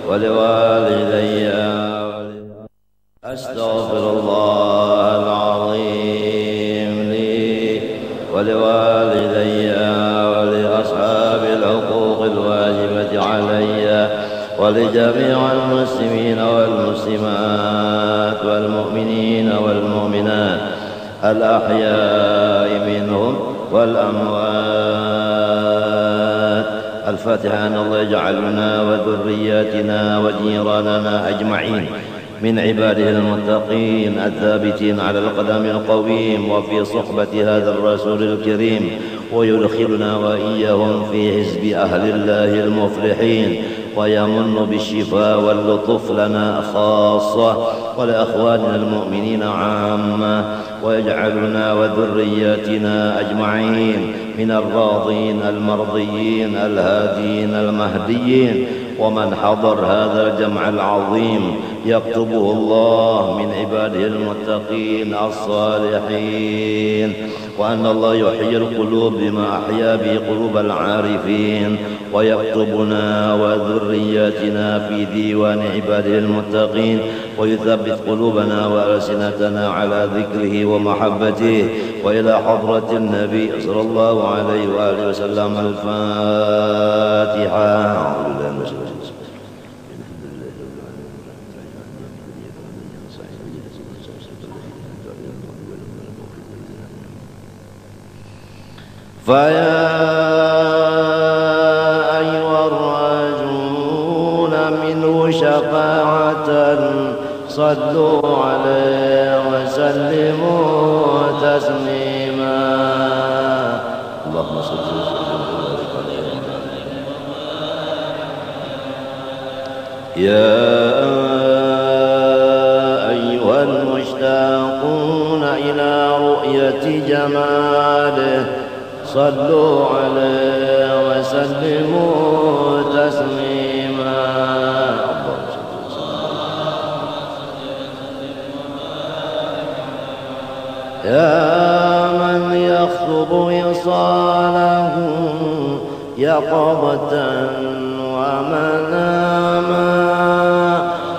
ولوالدي أستغفر الله العظيم لي ولوالدي ولأصحاب الحقوق الواجبة علي ولجميع المسلمين والمسلمات والمؤمنين والمؤمنات الأحياء منهم والأموات. الفاتحة. أن الله يجعلنا وذرياتنا وجيراننا أجمعين من عباده المتقين الثابتين على القدم القويم وفي صحبة هذا الرسول الكريم، ويدخلنا وإياهم في حزب أهل الله المفلحين، ويمن بالشفاء واللطف لنا خاصة ولأخواننا المؤمنين عامة، ويجعلنا وذرياتنا أجمعين من الراضين المرضيين الهادين المهديين. ومن حضر هذا الجمع العظيم يكتبه الله من عباده المتقين الصالحين، وأن الله يحيي القلوب بما أحيا به قلوب العارفين، ويكتبنا وذرياتنا في ديوان عباده المتقين، ويثبت قلوبنا وألسنتنا على ذكره ومحبته. وإلى حضرة النبي صلى الله عليه وآله وسلم الفاتحة. فيا أيها الراجون منه شفاعة صلوا عليه وسلموا تسليما. اللهم صل وسلم يا أيها المشتاقون إلى رؤية جماله صلوا عليه وسلموا تسليما. يا من يخطب وصاله يقظة ومناما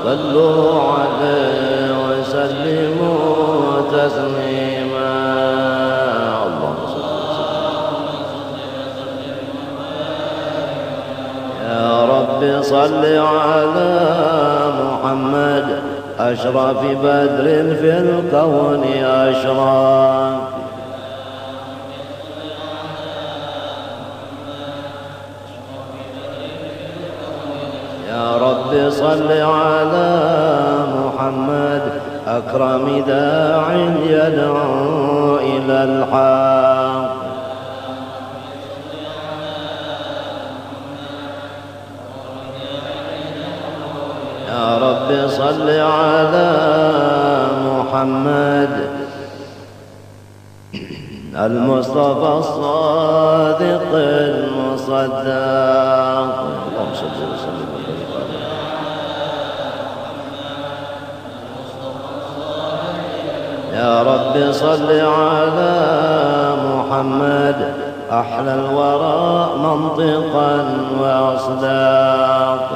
صلوا عليه وسلموا تسليما. صل على محمد أشرف بدر في الكون أشرف. يا رب صل على محمد أكرم داع يدعو إلى الحق. يا رب صل على محمد المصطفى الصادق المصدق. اللهم صل وسلم يا رب صل على محمد أحلى الورى منطقا وأصداق.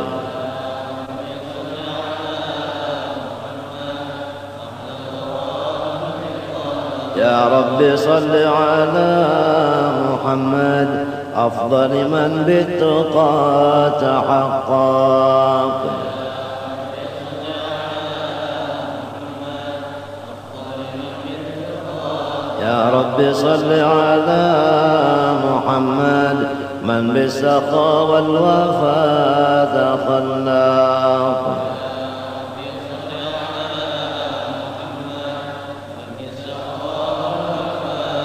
يا رب صل على محمد أفضل من بالتقى تحقق. يا رب صل على محمد من بالسخاء والوفاء تخلق.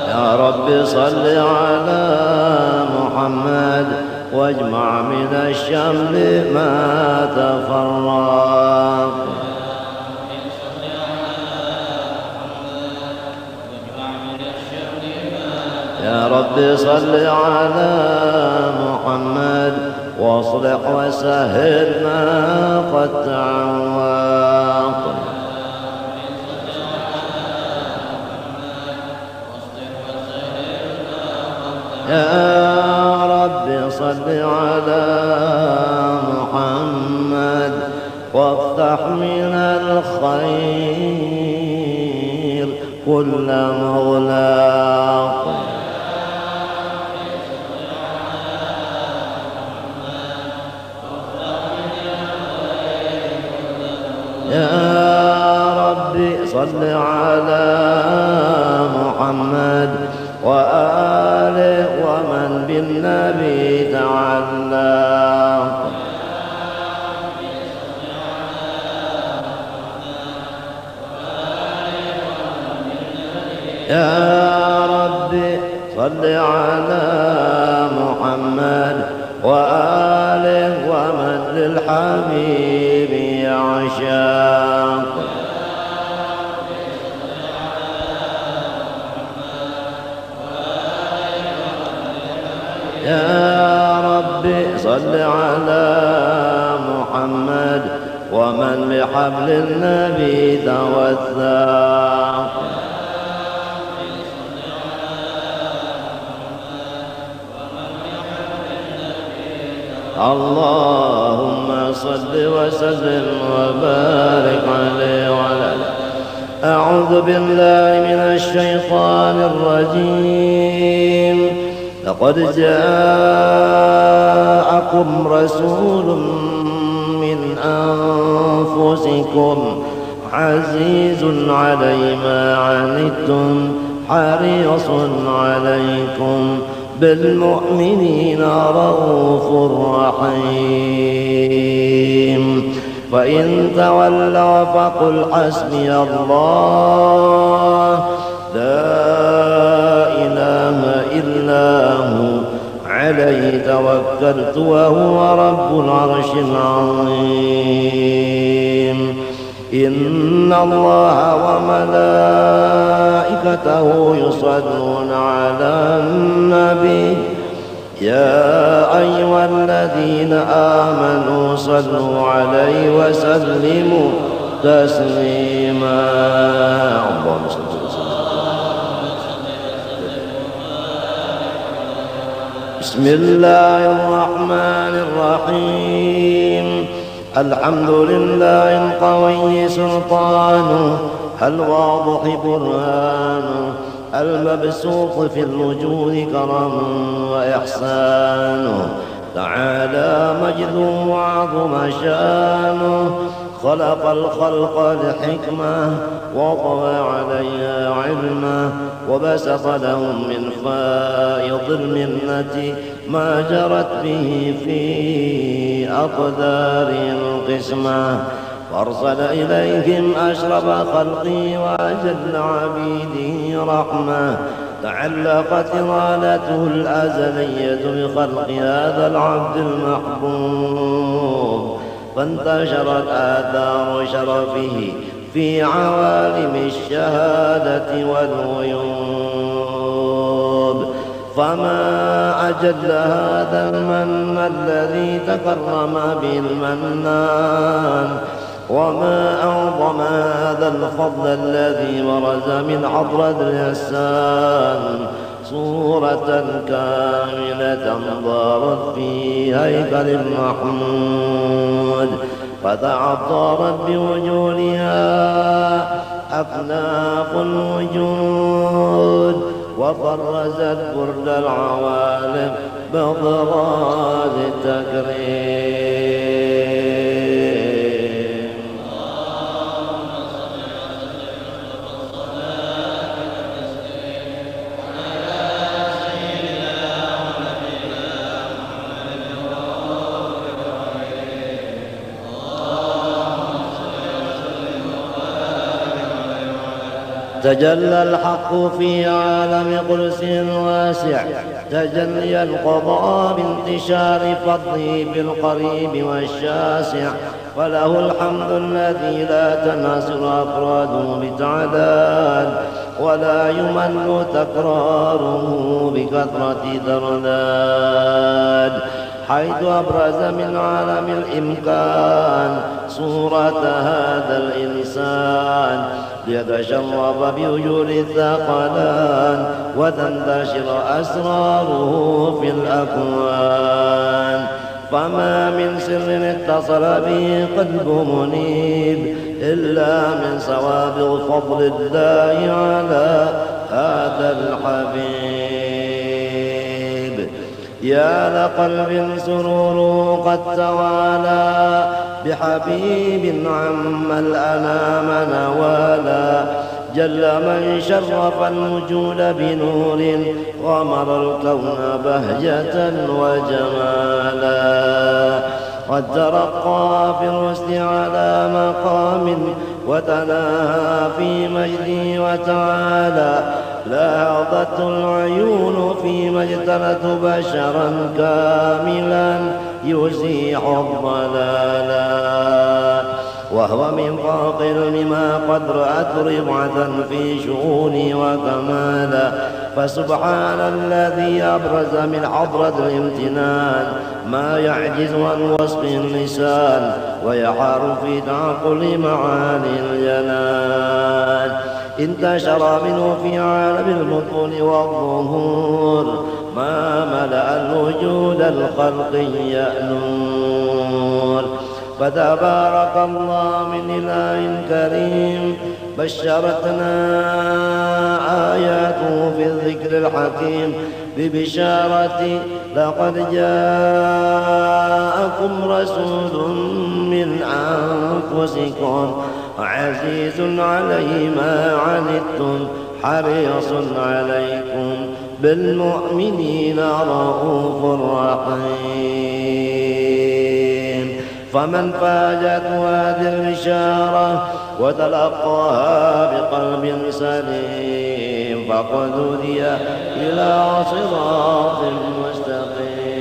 يا رب صل على محمد واجمع من الشمل ما تفرق. يا رب صل على محمد واصلح وسهل ما قد تعوق. يا رب صل على محمد وافتح من الخير كل مغلاق. يا ربي صل على محمد وآله ومن بالنبي تعلق. يا ربي صل على محمد وآله ومن للحبيب يعشق. يا ربي صل على محمد ومن بحبل النبي توثق. اللهم صل وسلم وبارك عليه وعلى آله. أعوذ بالله من الشيطان الرجيم. لقد جاءكم رسول من أنفسكم عزيز علي ما عنتم حريص عليكم بالمؤمنين رؤوف رحيم. فإن تولوا فقل حسبي الله لا إله إلا هو عليه توكلت وهو رب العرش العظيم. إن الله وملائكته يصلون على النبي يا أيها الذين آمنوا صلوا عليه وسلموا تسليما. اللهم صل وسلم. بسم الله الرحمن الرحيم. الحمد لله القوي سلطانه الواضح برهانه المبسوط في الوجود كرما وإحسانه. تعالى مجده وعظم شانه. خلق الخلق لحكمة وطوى عليها علمه وبسط لهم من فائض المنة ما جرت به في أقدار القسمة. فأرسل إليهم أشرف خلقه وأجل عبيده رحمة. تعلقت إرادته الأزلية بخلق هذا العبد المحبوب فانتشرت آثار شرفه في عوالم الشهادة والغيوب. فما أجل هذا المن الذي تكرم به المنان وما أعظم هذا الفضل الذي برز من حضرة الإحسان صورة كاملة ضارت في هيكل محمود فتعطرت بوجودها أفناق الوجود وفرزت برد العوالم بأضراد التكريم. تجلى الحق في عالم قدس واسع تجلي القضاء بانتشار فضله بالقريب والشاسع. فله الحمد الذي لا تنحصر أفراده بتعداد ولا يمل تكراره بكثرة ترداد. حيث أبرز من عالم الإمكان صورة هذا الإنسان ليتشرف بوجود الثقلان وتنتشر أسراره في الأكوان. فما من سر اتصل به قلب منيب إلا من سوابغ فضل الله على هذا الحبيب. يا لقلب سرور قد توالى بحبيب عم الأنام نوالا، جل من شرف الوجود بنور غمر الكون بهجة وجمالا. قد ترقى في الرشد على مقام وتناهى في مجده وتعالى، لاحظت العيون فيما اجتلت بشرا كاملا يزيح الضلالا، وهو من فوق ما قد رأت ربعة في شؤوني وكمالا. فسبحان الذي أبرز من حضرة الامتنان ما يعجز عن وصف اللسان ويحار في تعقل معاني الجنان. انتشر منه في عالم البطون والظهور ما ملأ الوجود الخلقي نور. فتبارك الله من إله كريم بشرتنا آياته في الذكر الحكيم ببشارة لقد جاءكم رسول من أنفسكم عزيز عليه ما عنتم حريص عليكم بالمؤمنين رؤوف رحيم. فمن فاجأته هذه البشارة وتلقاها بقلب سليم فقد هدي إلى صراط مستقيم.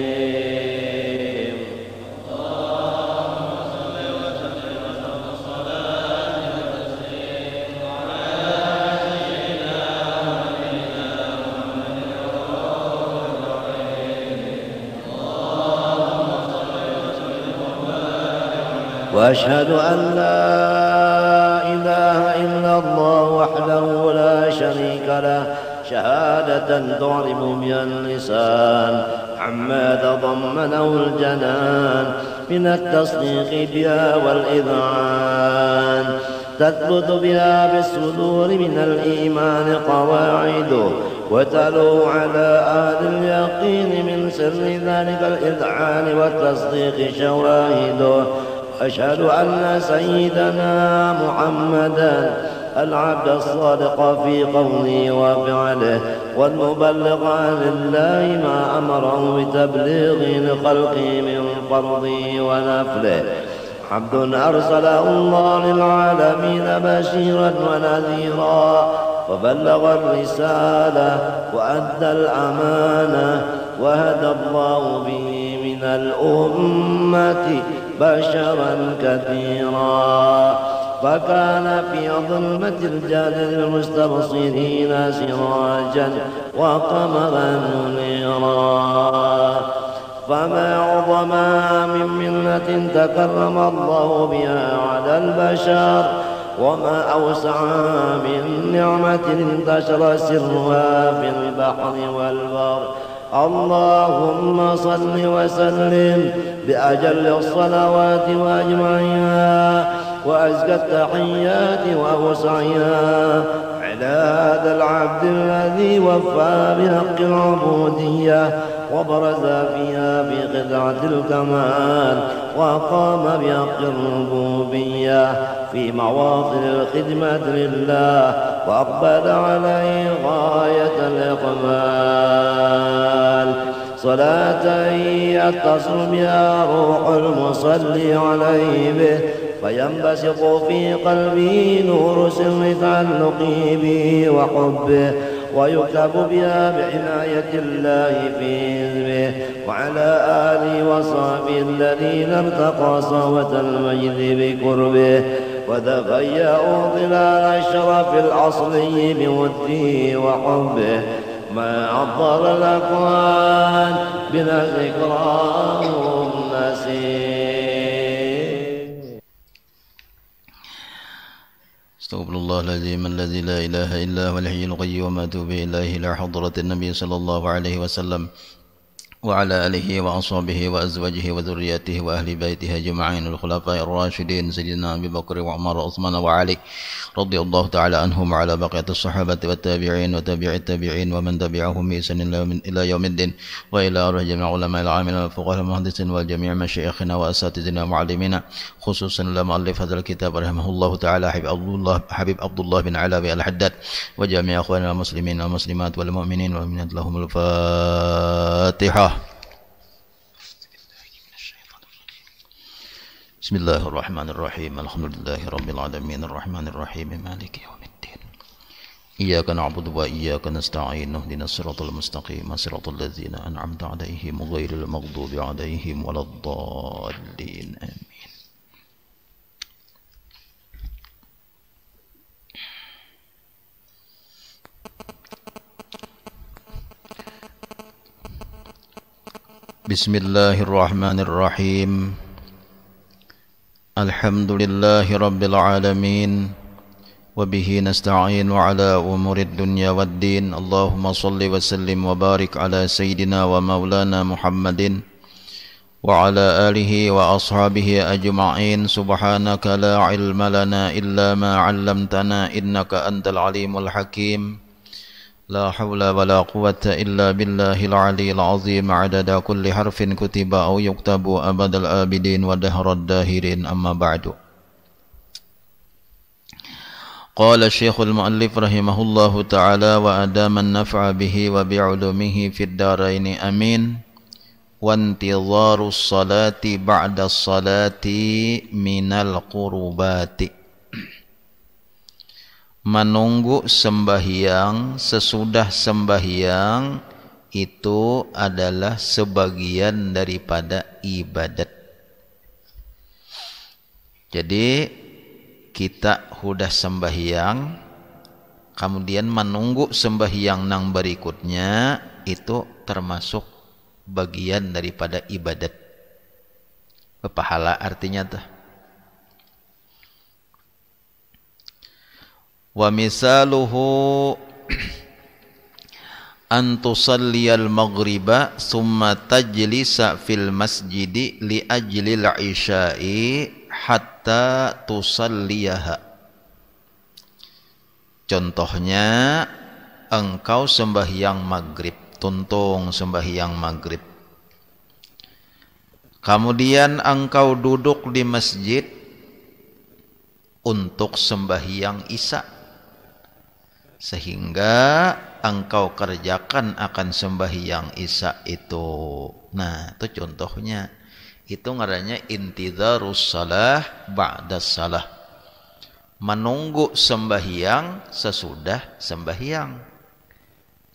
اللهم صل وسلم صلاة وتسليم على سيدنا ونبينا محمد الرؤوف الرحيم. اللهم صل وسلم وبارك. وأشهد أن لا إله إلا الله وحده لا شريك له شهادة تعرف بها اللسان عما تضمنه الجنان من التصديق بها والإذعان، تثبت بها بالصدور من الإيمان قواعده وتلو على أهل اليقين من سر ذلك الإذعان والتصديق شواهده. أشهد أن سيدنا محمدًا العبد الصادق في قوله وفعله والمبلغ عن الله ما أمره بتبليغ لخلقه من فرضه ونفله، عبد أرسله الله للعالمين بشيرا ونذيرا وبلغ الرسالة وأدى الأمانة وهدى الله به من الأمة بشرا كثيرا، فكان في ظلمة الجهل للمستبصرين سراجا وقمرا منيرا. فما عظما من منة تكرم الله بها على البشر وما أوسع من نعمة انتشر سرها في البحر والبر. اللهم صل وسلم بأجل الصلوات وأجمعها وأزكى التحيات وأوسعها على هذا العبد الذي وفى بحق العبودية وبرز فيها بخدعة الكمال وقام بحق الربوبية في مواطن الخدمة لله وأقبل عليه غاية الإقبال. صلاة يتصل بها روح المصلي عليه به فينبسط في قلبه نور سر تعلقه به وحبه ويكتب بها بعناية الله في حزبه وعلى آله وصحبه الذين ارتقى صوت المجد بقربه وتفيأوا ظلال الشرف الأصلي بوده وحبه ما عطر الأكوان بلا ذكراه نسير. استغفر الله العظيم الذي لا إله إلا هو الحي القيوم وأتوب إليه إلى حضرة النبي صلى الله عليه وسلم وعلى آله وأصحابه وأزواجه وذرياته وأهل بيته أجمعين الخلفاء الراشدين سيدنا أبي بكر وعمر وعثمان وعلي رضي الله تعالى عنهم وعلى بقية الصحابة والتابعين وتابع التابعين ومن تبعهم بإحسان إلى يوم الدين وإلى أرواح جميع علماء العاملين والفقهاء المحدثين والجميع مشايخنا وأساتذتنا ومعلمينا خصوصا لمؤلف هذا الكتاب رحمه الله تعالى حبيب عبد الله بن علاوي الحداد وجميع أخواننا المسلمين والمسلمات والمؤمنين والمؤمنات لهم الفاتحة. بسم الله الرحمن الرحيم الحمد لله رب العالمين الرحمن الرحيم مالك يوم الدين إياك نعبد وإياك نستعين اهدنا الصراط المستقيم صراط الذين أنعمت عليهم غير المغضوب عليهم ولا الضالين آمين. بسم الله الرحمن الرحيم الحمد لله رب العالمين وبه نستعين على أمور الدنيا والدين اللهم صل وسلم وبارك على سيدنا ومولانا محمد وعلى آله وأصحابه أجمعين سبحانك لا علم لنا إلا ما علمتنا إنك أنت العليم الحكيم لا حول ولا قوة إلا بالله العلي العظيم عدد كل حرف كتب أو يكتب أبد الآبدين ودهر الداهرين أما بعد. قال الشيخ المؤلف رحمه الله تعالى وأدام النفع به وبعلومه في الدارين أمين وانتظار الصلاة بعد الصلاة من القربات. Menunggu sembahyang sesudah sembahyang itu adalah sebagian daripada ibadat. Jadi kita sudah sembahyang kemudian menunggu sembahyang nang berikutnya itu termasuk bagian daripada ibadat. Pahala artinya tuh. Wa misaluhu an tusalliyal maghriba summa tajlisa fil masjidi li ajlil isya'i hatta tusalliyaha. Contohnya engkau sembahyang maghrib, tuntung sembahyang maghrib. Kemudian engkau duduk di masjid untuk sembahyang isya. Sehingga engkau kerjakan akan sembahyang isya itu. Nah, itu contohnya. Itu ngarannya intidharus salah ba'da salah. Menunggu sembahyang sesudah sembahyang.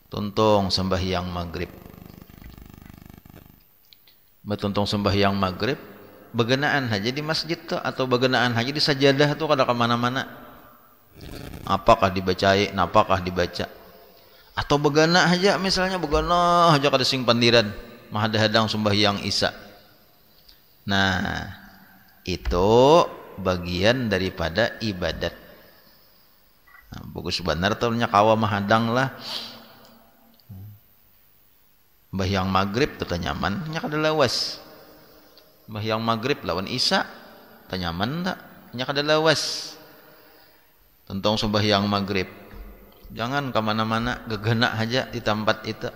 Tuntung sembahyang maghrib. Betuntung sembahyang maghrib, begenaan aja di masjid tuh atau begenaan aja di sajadah tuh kada kemana-mana. Apakah dibacain, apakah dibaca atau begana aja misalnya begana aja kada sing pandiran mahadahadang sembahyang isya. Nah, itu bagian daripada ibadat. Nah, bagus benar tuh nya kawa mahadang lah. Sembahyang maghrib teu nyaman nya kada lawas. Sembahyang maghrib lawan isya teu nyaman tak nya kada lawas. Tentang sembahyang maghrib jangan kemana-mana, gegena aja di tempat itu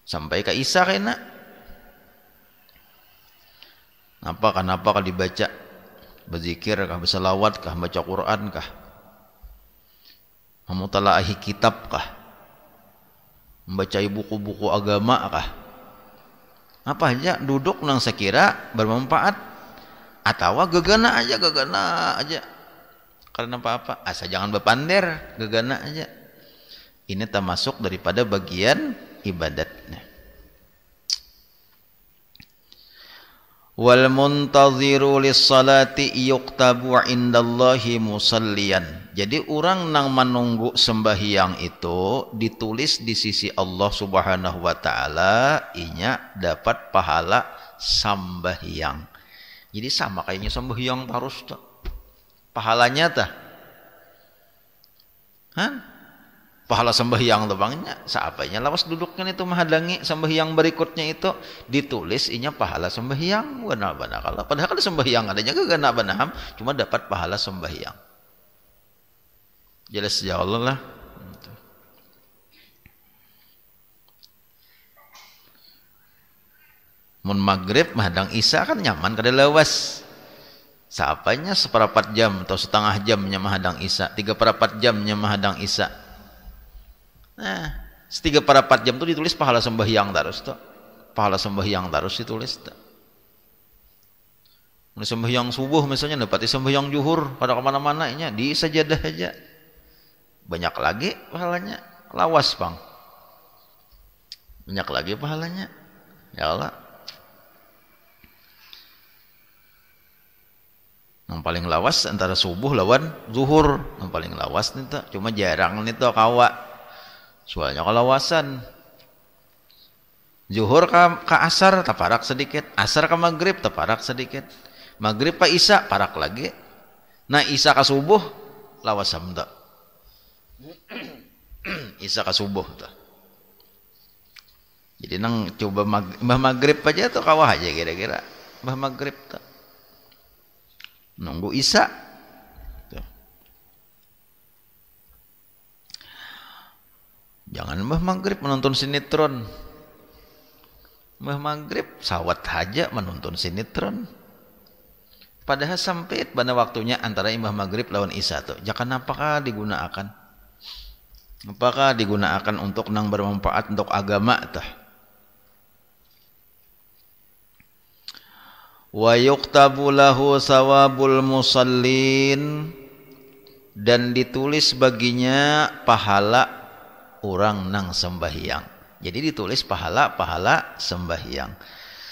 sampai ke isya kena. Kenapa kah dibaca berzikir kah, berselawat kah, baca Quran kah, memutalaahi kitab kah, membaca buku-buku agama kah, apa aja duduk nang sekira bermanfaat atau gegena aja karena apa-apa, asal jangan berpander, gegana aja. Ini termasuk daripada bagian ibadatnya. Wal muntaziru lis-salati yuktabu indallahi musalliyan. Jadi orang nang menunggu sembahyang itu ditulis di sisi Allah Subhanahu wa taala inya dapat pahala sembahyang. Jadi sama kayaknya sembahyang terus tuh. Pahalanya tah pahala sembahyang tebangnya saapanya lawas duduknya itu menghadangi sembahyang berikutnya itu ditulis inya pahala sembahyang benar-benar kalau padahal sembahyang adanya kagak banaham cuma dapat pahala sembahyang jelas ya Allah lah. Mun maghrib menghadang isya kan nyaman kada lawas saapanya seperempat jam atau setengah jamnya menghadang isya 3/4 jamnya menghadang isya. Nah, 3/4 jam itu ditulis pahala sembahyang terus tuh. Pahala sembahyang terus ditulis tuh. Sembahyang subuh misalnya dapati sembahyang zuhur pada kemana-mana nya di sajadah aja. Banyak lagi pahalanya. Lawas, Bang. Banyak lagi pahalanya. Ya Allah. Yang paling lawas antara subuh lawan zuhur. Yang paling lawas nih tuh. Cuma jarang nih tuh kawa. Soalnya kalawasan zuhur ke asar taparak sedikit, asar ke maghrib taparak sedikit, maghrib ke isya parak lagi, nah isya ke subuh lawas samda isya ke subuh tuh. Jadi nang coba maghrib aja tuh kawah aja kira-kira maghrib tuh nunggu isya tuh. Jangan maghrib menonton sinetron. Maghrib sawat aja menonton sinetron. Padahal sampai pada waktunya antara maghrib lawan isya tuh. Jangan apakah digunakan? Apakah digunakan untuk nang bermanfaat untuk agama tuh? Wa yuktabu lahu sawabul musallin dan ditulis baginya pahala orang nang sembahyang. Jadi ditulis pahala sembahyang.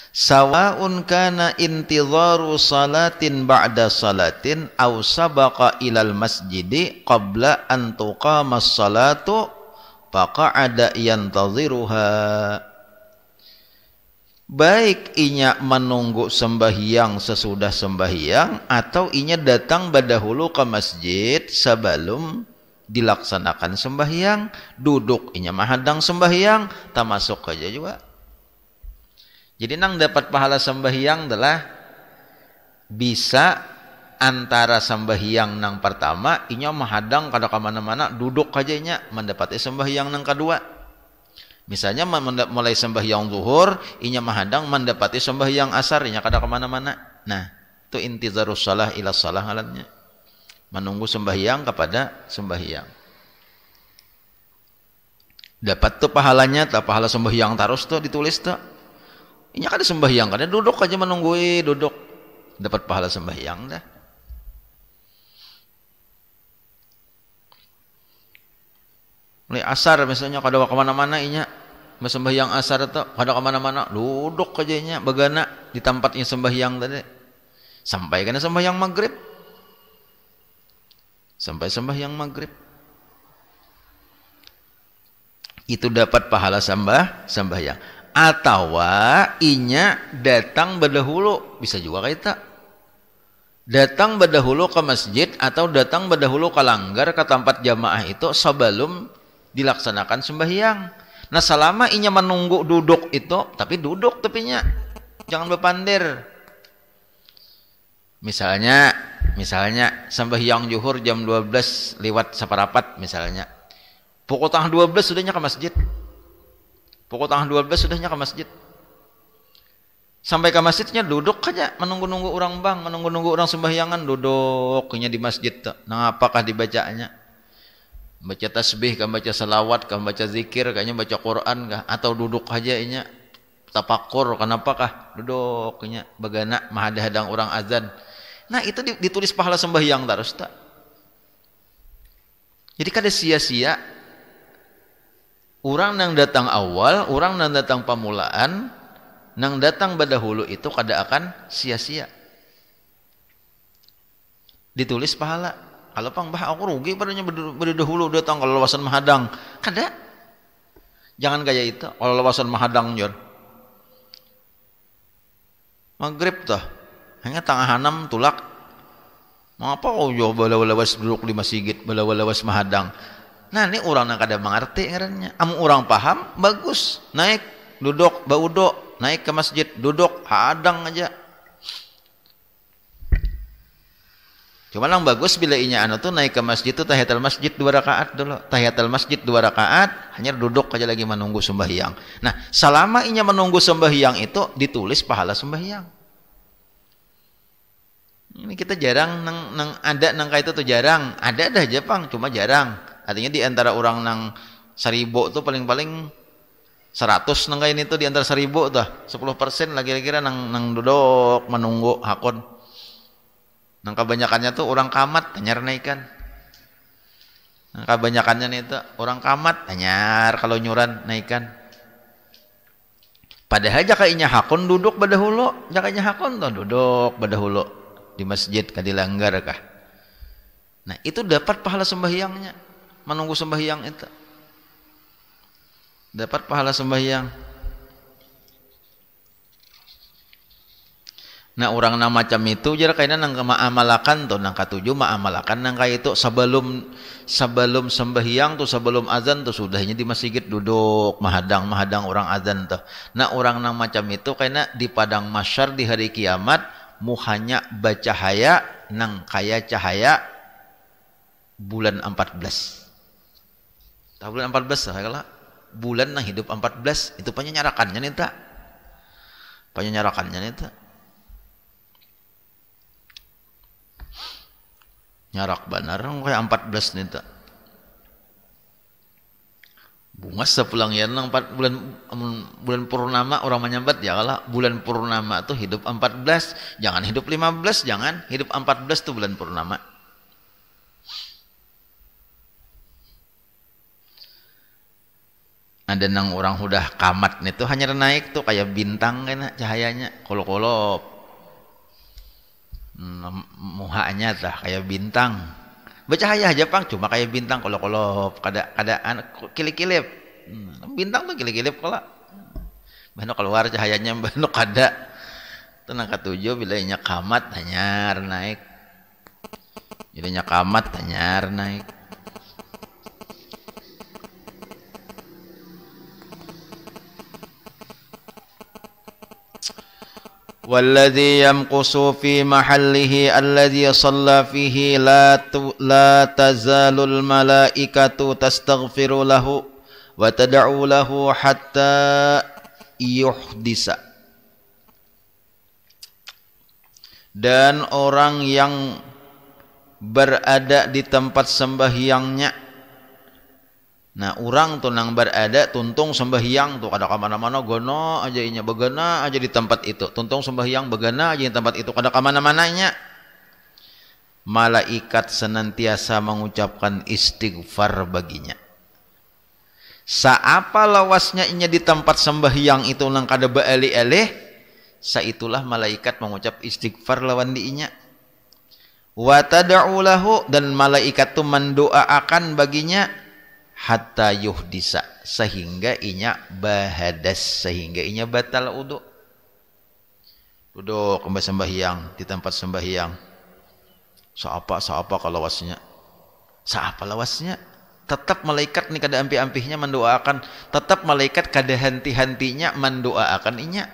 Sawaun kana intidharu salatin ba'da salatin aw sabaqa ilal masjidi qabla an tuqamas salatu faqa'ada yantadhiruha. Baik inya menunggu sembahyang sesudah sembahyang atau inya datang dahulu ke masjid sebelum dilaksanakan sembahyang, duduk inya mahadang sembahyang, tak masuk aja juga. Jadi nang dapat pahala sembahyang adalah bisa antara sembahyang nang pertama inya mahadang kada kemana-mana, duduk aja inya mendapati sembahyang nang kedua. Misalnya mulai sembahyang zuhur, inya mahadang mendapati sembahyang asar, inya kada kemana-mana. Nah, itu intizarus salah ila salah alatnya. Menunggu sembahyang kepada sembahyang. Dapat tuh pahalanya, tak pahala sembahyang terus tuh ditulis tuh. Ini kan ada sembahyang, kan duduk aja menunggu duduk. Dapat pahala sembahyang dah. Mulai asar misalnya kada kemana-mana inya. Sembahyang asar tuh kada kemana-mana, duduk aja inya bagana di tempatnya sembahyang tadi. Sampai kana sembahyang maghrib. Sampai sembahyang maghrib itu dapat pahala sembahyang. Atau inya datang berdahulu, bisa juga kayak tak datang berdahulu ke masjid atau datang berdahulu ke langgar ke tempat jamaah itu sebelum dilaksanakan sembahyang. Nah selama inya menunggu duduk itu, tapi duduk tepinya jangan berpandir. Misalnya sembahyang zuhur jam 12 lewat seperapat misalnya. Pukul tengah 12 sudahnya ke masjid. Pukul tengah 12 sudahnya ke masjid. Sampai ke masjidnya duduk aja menunggu-nunggu orang bang, menunggu-nunggu orang sembahyangan duduknya di masjid tuh. Nah, apakah dibacanya? Baca tasbih, kah baca salawat, kah baca zikir, kayaknya baca Quran kah atau duduk aja inya tapakur kenapakah duduknya bagana mahadang orang azan. Nah itu ditulis pahala sembahyang terus tak. Jadi kada sia-sia orang nang datang awal, orang nang datang pamulaan, nang datang badahulu itu kada akan sia-sia. Ditulis pahala. Kalau pang bah aku rugi padanya berdahulu datang kalau lawasan mahadang. Kada. Jangan kayak itu. Kalau lawasan mahadang jor. Maghrib tuh. Hanya tengah 6 tulak. Mengapa kau jauh balawas duduk di masjid, balawas mahadang? Nah ini orang yang kada mengerti ngarannya. Amun orang paham bagus, naik duduk baudo, naik ke masjid duduk hadang aja. Cuma yang bagus bila inya anu tuh naik ke masjid tuh tahiyatul masjid 2 rakaat dulu. Tahiyatul masjid 2 rakaat, hanya duduk aja lagi menunggu sembahyang. Nah, selama inya menunggu sembahyang itu ditulis pahala sembahyang. Ini kita jarang ada nang kayak itu tuh jarang. Ada dah Jepang, cuma jarang. Artinya di antara orang nang 1000 tuh paling-paling 100 nang kayak ini tuh di antara 1000 tuh 10% lah kira-kira nang duduk menunggu hakon. Nang kebanyakannya tuh orang kamat hanyar naikan. Nang kebanyakannya nih tuh orang kamat hanyar kalau nyuran naikan. Padahal jakainya hakon duduk badahulu, jakainya hakon tuh duduk badahulu di masjid kadilanggar kah. Nah, itu dapat pahala sembahyangnya. Menunggu sembahyang itu. Dapat pahala sembahyang. Nah orang nang macam itu jara kayaknya nang ma'amalakan tuh nang katujuh ma'amalakan nang kayak itu sebelum sembahyang tuh sebelum azan tuh sudahnya di masjid duduk mahadang orang azan tuh. Nah orang nang macam itu kayaknya di padang mahsyar di hari kiamat muhanya bacahaya nang kaya cahaya bulan 14. Tahu bulan 14 lah bulan nang hidup 14 itu penyarakannya nih tak. Penyarakannya nih tak. Nyarak benar kayak 14 nih tak. Bunga sepulang ya nang 4 bulan purnama orang menyambat ya kalau bulan purnama tuh hidup 14, jangan hidup 15, jangan hidup 14 tuh bulan purnama. Ada nang orang udah kamat nih tuh hanya naik tuh kayak bintang kan cahayanya kolok-kolok. Muhanya tah kayak bintang bercahaya aja pang cuma kayak bintang kolok-kolok kadaan kilip-kilip bintang tuh kilip-kilip kalau banyak keluar cahayanya banyak kada tenang ketujuh bila nya kamat hanyar naik jadinya kamat hanyar naik. والذي يمقص في محله الذي صلى فيه لا تزال الملائكة تستغفر له وتدعو له حتى يحدث. Dan orang yang berada di tempat sembahyangnya. Nah, orang tuh nang berada tuntung sembahyang tuh kada kemana-mana gono aja inya begana aja di tempat itu. Tuntung sembahyang begana aja di tempat itu kada kemana-mananya. Malaikat senantiasa mengucapkan istighfar baginya. Saapa lawasnya inya di tempat sembahyang itu nang kada baali-alih, saitulah malaikat mengucap istighfar lawan diinya. Wa tad'u lahu dan malaikat tu mendoakan baginya hatta yuhdisa sehingga inya bahadas sehingga inya batal wudu. Duduk kembali sembahyang di tempat sembahyang. Saapa kalau lawasnya? Saapa lawasnya? Tetap malaikat ni kada ampi-ampihnya mendoakan, tetap malaikat kada henti-hentinya mendoakan inya.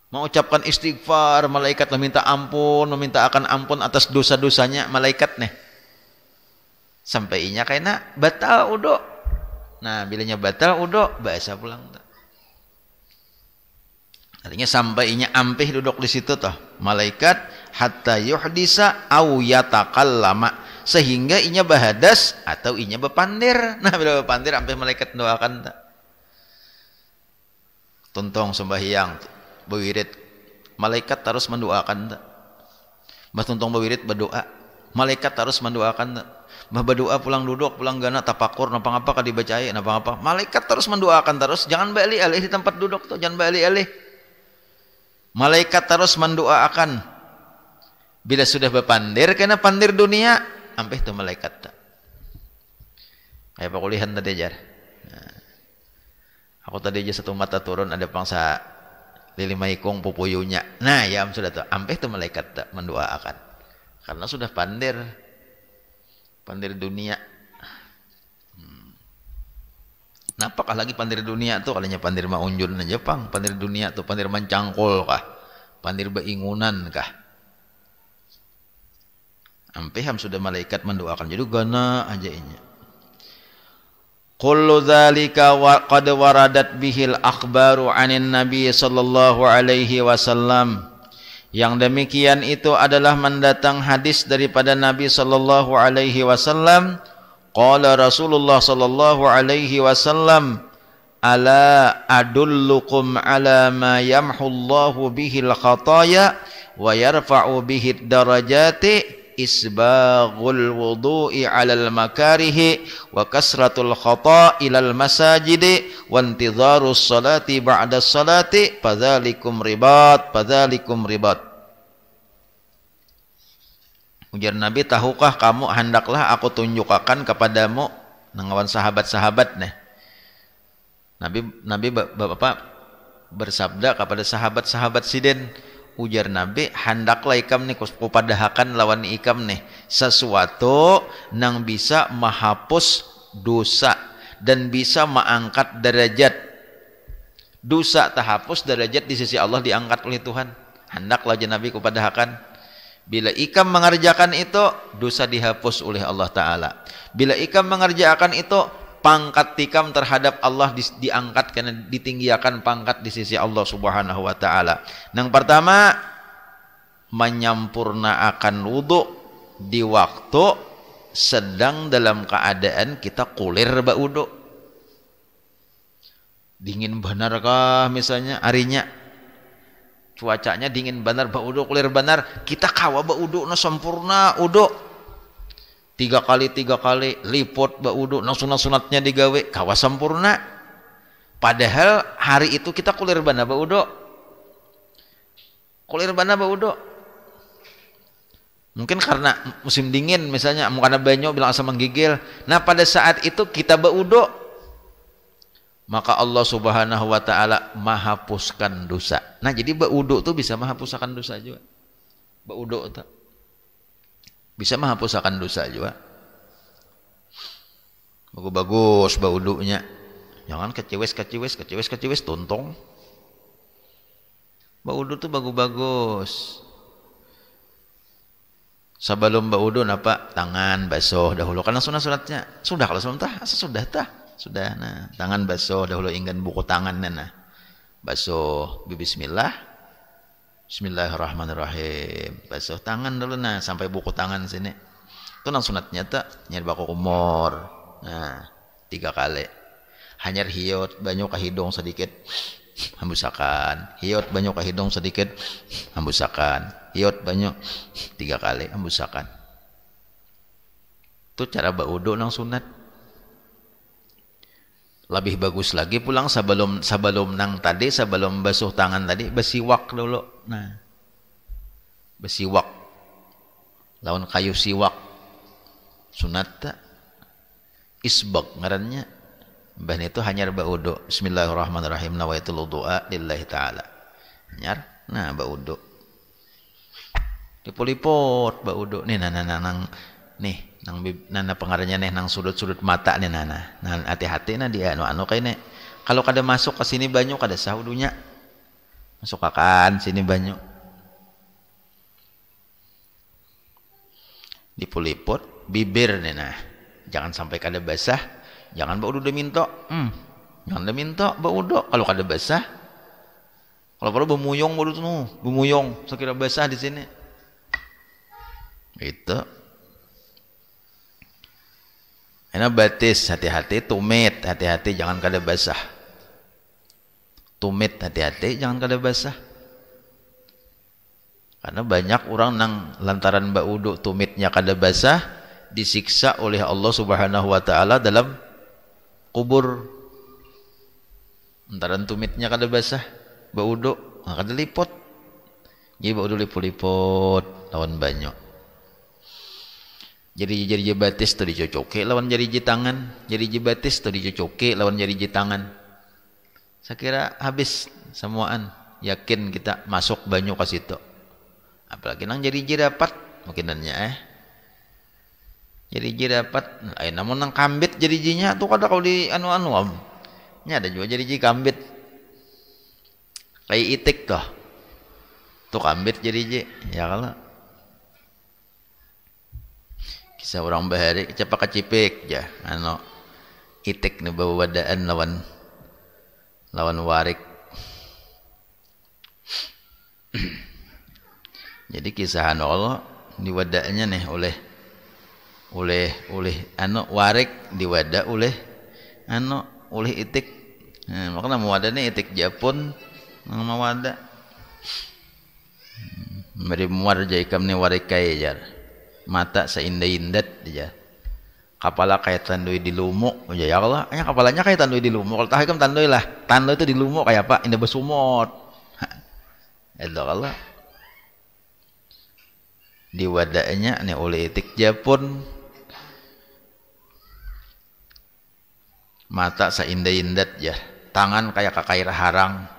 Mengucapkan istighfar, malaikat meminta ampun, meminta akan ampun atas dosa-dosanya malaikat nih. Sampai inya kayaknya batal udo. Nah, bilanya batal udo, bahasa pulang tuh. Artinya sampai inya ampih duduk di situ tuh. Malaikat hatta yuhdisa au yatakallama sehingga inya bahadas atau inya bepandir. Nah, bila bepandir ampih malaikat doakan tuh. Tuntong sembahyang, bewirid. Malaikat terus mendoakan tuh. Mas tuntong bewirid berdoa. Malaikat terus mendoakan tuh. Mah berdoa pulang duduk, pulang gana tapakur, napa-ngapa ka dibacai, napa-ngapa. Malaikat terus mendoakan terus, jangan balik-alih di tempat duduk tuh, jangan balik-alih. Malaikat terus mendoakan. Bila sudah berpandir, kena pandir dunia, ampih tuh malaikat tuh. Kayak pakulihan tadi ajar. Nah, aku tadi aja satu mata turun ada pangsa lilimaikung pupuyunya. Nah, ya sudah tuh, ampih tuh malaikat tuh mendoakan. Karena sudah pandir dunia Napakah lagi pandir dunia tuh, kalinya pandir maunjun na Jepang, pandir dunia tuh pandir mancangkol kah, pandir beingunan kah. Ampeham sudah malaikat mendoakan, jadi gana aja ini. Kullu dzalika qad waradat bihil akhbaru anin nabi sallallahu alaihi wasallam. Yang demikian itu adalah mendatang hadis daripada Nabi sallallahu alaihi wasallam. Qala Rasulullah sallallahu alaihi wasallam, ala adullukum ala ma yamhullahu bihil khataya wa yarfa'u bihid darajati isbaghul wudu'i 'alal makarihi wa kasratul khata' ilal masajidi wa intidharus salati ba'da salati fadzalikum ribat. Ujar Nabi, tahukah kamu, hendaklah aku tunjukkan kepadamu nangawan sahabat-sahabat nih. Nabi Bapak bersabda kepada sahabat-sahabat sidin, ujar Nabi, hendaklah ikam nih kupadahakan lawan ikam nih sesuatu nang bisa menghapus dosa dan bisa mengangkat derajat. Dosa terhapus, derajat di sisi Allah diangkat oleh Tuhan. Hendaklah Nabi kupadahakan. Bila ikam mengerjakan itu, dosa dihapus oleh Allah Ta'ala. Bila ikam mengerjakan itu, pangkat ikam terhadap Allah diangkat, karena ditinggiakan pangkat di sisi Allah Subhanahu wa Ta'ala. Yang pertama, menyampurnaakan wudu di waktu sedang dalam keadaan kita kulir baudu. Dingin benar kah misalnya harinya, cuacanya dingin benar, baudu kulir benar, kita kawa baudu na sempurna udu 3 kali liput baudu na sunat-sunatnya digawe kawa sempurna, padahal hari itu kita kulir benar baudu mungkin karena musim dingin misalnya, karena banyak bilang asam menggigil. Nah pada saat itu kita baudu, maka Allah Subhanahu wa Ta'ala menghapuskan dosa. Nah jadi baudu tuh bisa menghapuskan dosa juga. Baudu tuh bisa menghapuskan dosa juga. Bagus baudunya. Jangan keciwis tuntong. Baudu tuh bagus. Sebelum baudu napa? Tangan basuh dahulu, karena sunatnya sudah, kalau sudah nah, tangan basuh dahulu, ingin buku tangan nah. Basuh bismillahirrahmanirrahim. Basuh tangan dulu nah sampai buku tangan sini. Itu nang sunatnya tak nyari baku kumur. Nah, 3 kali. Hanyar hiot banyak ke hidung sedikit, hambusakan. Hiot banyak ke hidung sedikit, hambusakan. Hiot banyak 3 kali, hambusakan. Itu cara baudu nang sunat. Lebih bagus lagi pulang sebelum nang tadi, sebelum basuh tangan tadi, besiwak dulu. Nah, besiwak lawan kayu siwak sunat tak? Isbag ngarannya. Bah itu hanyar baudu. Bismillahirrahmanirrahim, nawaitul wudu'a lillahi ta'ala. Hanyar, nah baudu. Dipulipot baudu nih nang nih nang pengaranya nih nang sudut-sudut mata nih nana. Nah hati-hati nah dia anu kayaknya. Kalau kada masuk ke sini banyak kada sahudunya. Masuk akan sini banyak. Dipulipot bibir nih nah. Jangan sampai kada basah. Jangan baudu deminto. Jangan deminto baudu kalau kada basah. Kalau perlu bemuyong baudu tuh, bemuyong sekira basah di sini. Itu. Enak batis, hati-hati. Tumit, hati-hati jangan kada basah. Tumit, hati-hati jangan kada basah. Karena banyak orang nang lantaran baudu tumitnya kada basah, disiksa oleh Allah Subhanahu wa Ta'ala dalam kubur. Lantaran tumitnya kada basah, baudu kada lipot. Jadi baudu liput-liput lawan banyak. Jari batis tu dicocoke lawan jari tangan, jari batis tu dicocoke lawan jari tangan. Saya kira habis semuaan, yakin kita masuk banyak ke situ. Apalagi nang jari dapat makinannya Jari dapat, namun nang kambit jari jinya tu kada kau di anu nya ada juga jadi kambit kayak itik tuh kambit jadi ya kalau kisah orang bahari cepak kecipik ya anu itik nih bawa wadaan lawan warik. Jadi kisah Allah diwadanya nih oleh anu warik diwada oleh itik. Nah, makanya mawadane itik Japun nang mawada. Mari muar jaikam ni warik kaya jar. Mata seindah-indat aja. Kepala kayak tandui di lumuk aja ya Allah. Nya kepalanya kayak tandui di lumuk. Kalau tahikam tandui lah. Tandui itu di lumuk kayak apa? Indah besumot. Itu Allah. Di wadanya nih oleh itik Japun. Mata seindah-indat ya. Tangan kayak kakair harang.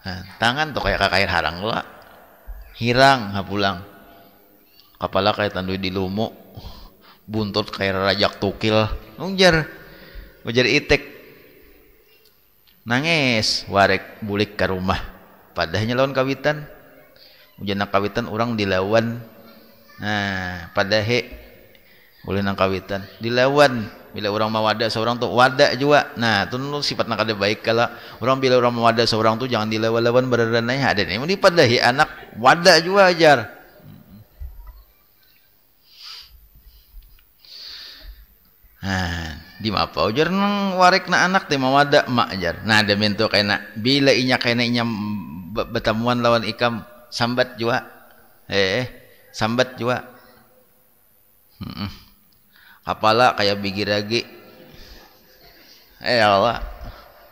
Nah, tangan tuh kayak kakair harang lah. Hirang hapulang. Kepala kayak tandui di lumuk, buntut kayak rajak tukil, ujar itik, nangis, warik bulik ke rumah, padahnya lawan kawitan, ujian kawitan orang dilawan, nah padahe boleh nang kawitan, dilawan, bila orang mawada seorang tuh wada juga, nah tuh sifat nak ada baik kalau orang bila orang mawada seorang tuh jangan dilawan-lawan berdanai ada nih, ini padahe anak wada juga ajar. Nah, di apa ujar nang warik na anak teh mawada mak ajar. Nah, demen tuh kena bila inya bertemuan lawan ikam sambat jua. Sambat jua. Kepala kayak bigiragi. Allah.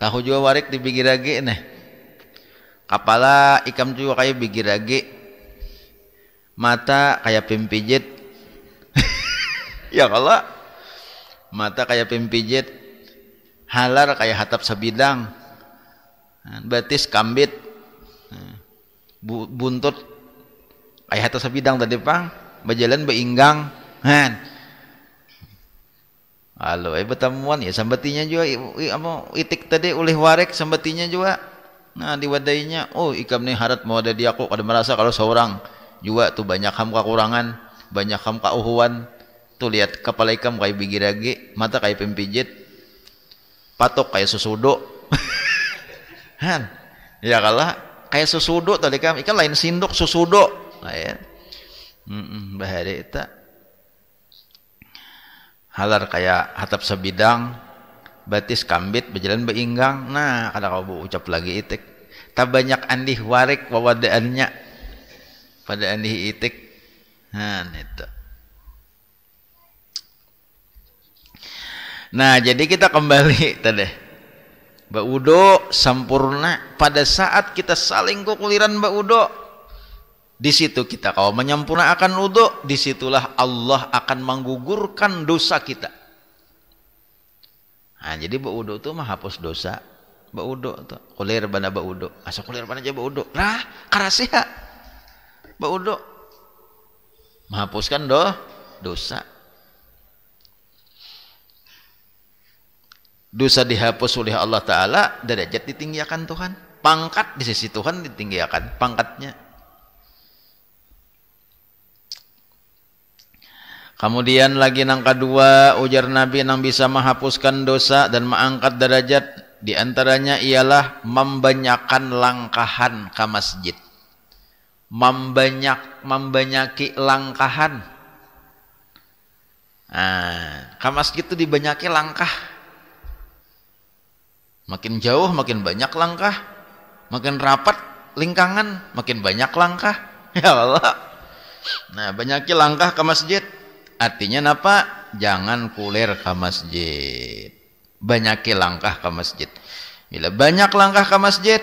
Tahu jua warik di bigiragi nih. Kepala ikam juga kayak bigiragi. Mata kayak pimpijit. Ya Allah. Mata kayak pimpijit, halar kayak hatap sabidang, batis kambit, buntut kayak hatap sabidang tadi pang, bajalan beinggang, halo, bertemuan ya sambatinya juga, itik tadi oleh warik sambatinya juga, nah diwadainya, oh ikam nih harat mau ada di aku, kada merasa kalau seorang juga tuh banyak ham kekurangan, banyak ham kauhuan. Tuh lihat kepala ikam kayak bigiragi, mata kayak pimpijit, patok kayak susudo. Ya kalah kayak susudo tadi kam, ikan lain sindok susudo. Lain. Bahari itu. Halar kayak hatap sebidang, batis kambit berjalan beinggang. Nah, kada kau ucap lagi itik. Tak banyak andih warik wawadaannya pada andih itik. Itu. Nah, jadi kita kembali tadi. Baudo sempurna pada saat kita saling kukuliran baudo. Di situ kita kalau menyempurnakan wudu, disitulah Allah akan menggugurkan dosa kita. Nah, jadi baudo itu mah hapus dosa. Baudo tuh, kulir bana baudo. Asa kulir bana aja baudo. Lah, karasiha. Baudo menghapuskan dosa. Dosa dihapus oleh Allah Ta'ala, derajat ditinggikan Tuhan, pangkat di sisi Tuhan ditinggikan pangkatnya. Kemudian lagi nang kedua ujar Nabi nang bisa menghapuskan dosa dan mengangkat derajat, diantaranya ialah membanyakkan langkahan ke masjid, membanyaki langkahan. Ke masjid itu dibanyaki langkah. Makin jauh makin banyak langkah, makin rapat lingkangan makin banyak langkah. Ya Allah. Nah, banyaki langkah ke masjid. Artinya apa? Jangan kulir ke masjid. Banyaki langkah ke masjid. Bila banyak langkah ke masjid,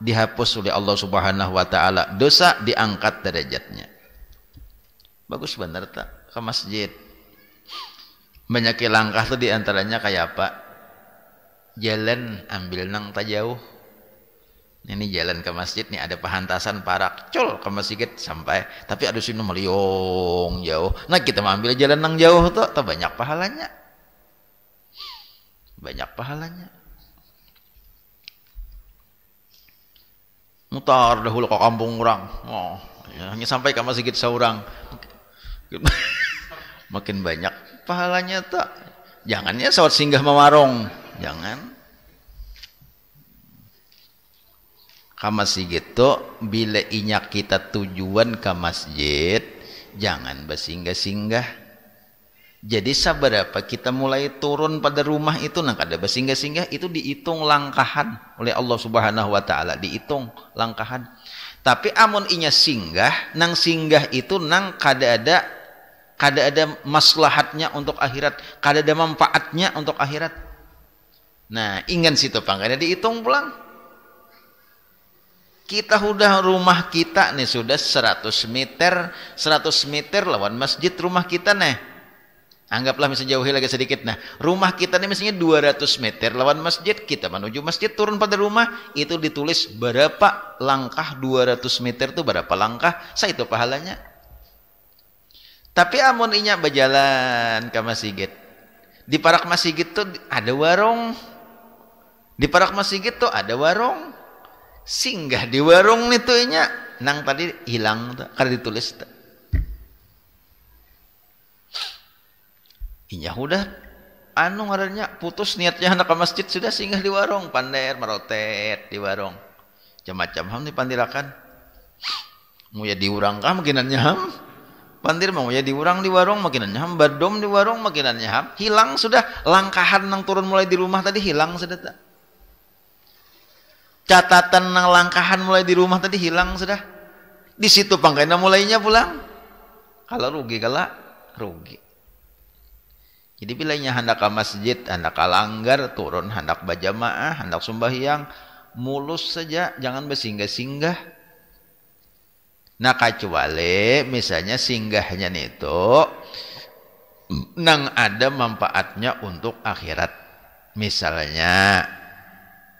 dihapus oleh Allah Subhanahu wa taala, dosa diangkat derajatnya. Bagus benar tak ke masjid. Banyaki langkah itu diantaranya kayak apa? Jalan ambil nang tak jauh. Ini jalan ke masjid nih ada pahantasan parak, col ke masjid sampai, tapi ada sini meliung jauh. Nah kita ambil jalan nang jauh tuh banyak pahalanya. Banyak pahalanya. mutar dahulu ke kampung orang. Oh, ya, hanya sampai ke masjid seorang. Makin banyak pahalanya tak. Jangannya saat singgah mewarong, jangan. Ke masjid tuh bila inyak kita tujuan ke masjid, jangan bersinggah-singgah. Jadi saberapa kita mulai turun pada rumah itu nang kada bersinggah-singgah itu dihitung langkahan oleh Allah Subhanahu wa taala, dihitung langkahan. Tapi amun inya singgah, nang singgah itu nang kada ada maslahatnya untuk akhirat, kada ada manfaatnya untuk akhirat. Nah, ingat situ pangkanya dihitung pulang. Kita udah rumah kita nih sudah 100 meter lawan masjid rumah kita nih. Anggaplah misalnya jauhi lagi sedikit. Nah, rumah kita ini misalnya 200 meter lawan masjid, kita menuju masjid turun pada rumah, itu ditulis berapa langkah 200 meter itu berapa langkah, saya itu pahalanya. Tapi amun inya berjalan ke masjid, di parak masjid itu ada warung, di parak masjid itu ada warung, singgah di warung itu inya, nang tadi hilang, kada ditulis. Inya udah anu ngarannya putus niatnya hendak ke masjid sudah singgah di warung, pander marotet di warung. Macam-macam ham dipandirakan. Mau ya diurang kah makinannya ham? Pandir mau ya diurang di warung makinannya ham, badom di warung makinannya ham. Hilang sudah langkahan nang turun mulai di rumah tadi hilang sudah tak. Catatan nang langkahan mulai di rumah tadi hilang sudah. Di situ pangkaina mulainya pulang. Kalau rugi kala rugi. Jadi bilanya hendak ke masjid, hendak ke langgar, turun, hendak berjamaah, hendak sembahyang, mulus saja, jangan bersinggah-singgah. Nah, kecuali misalnya singgahnya itu nang ada manfaatnya untuk akhirat. Misalnya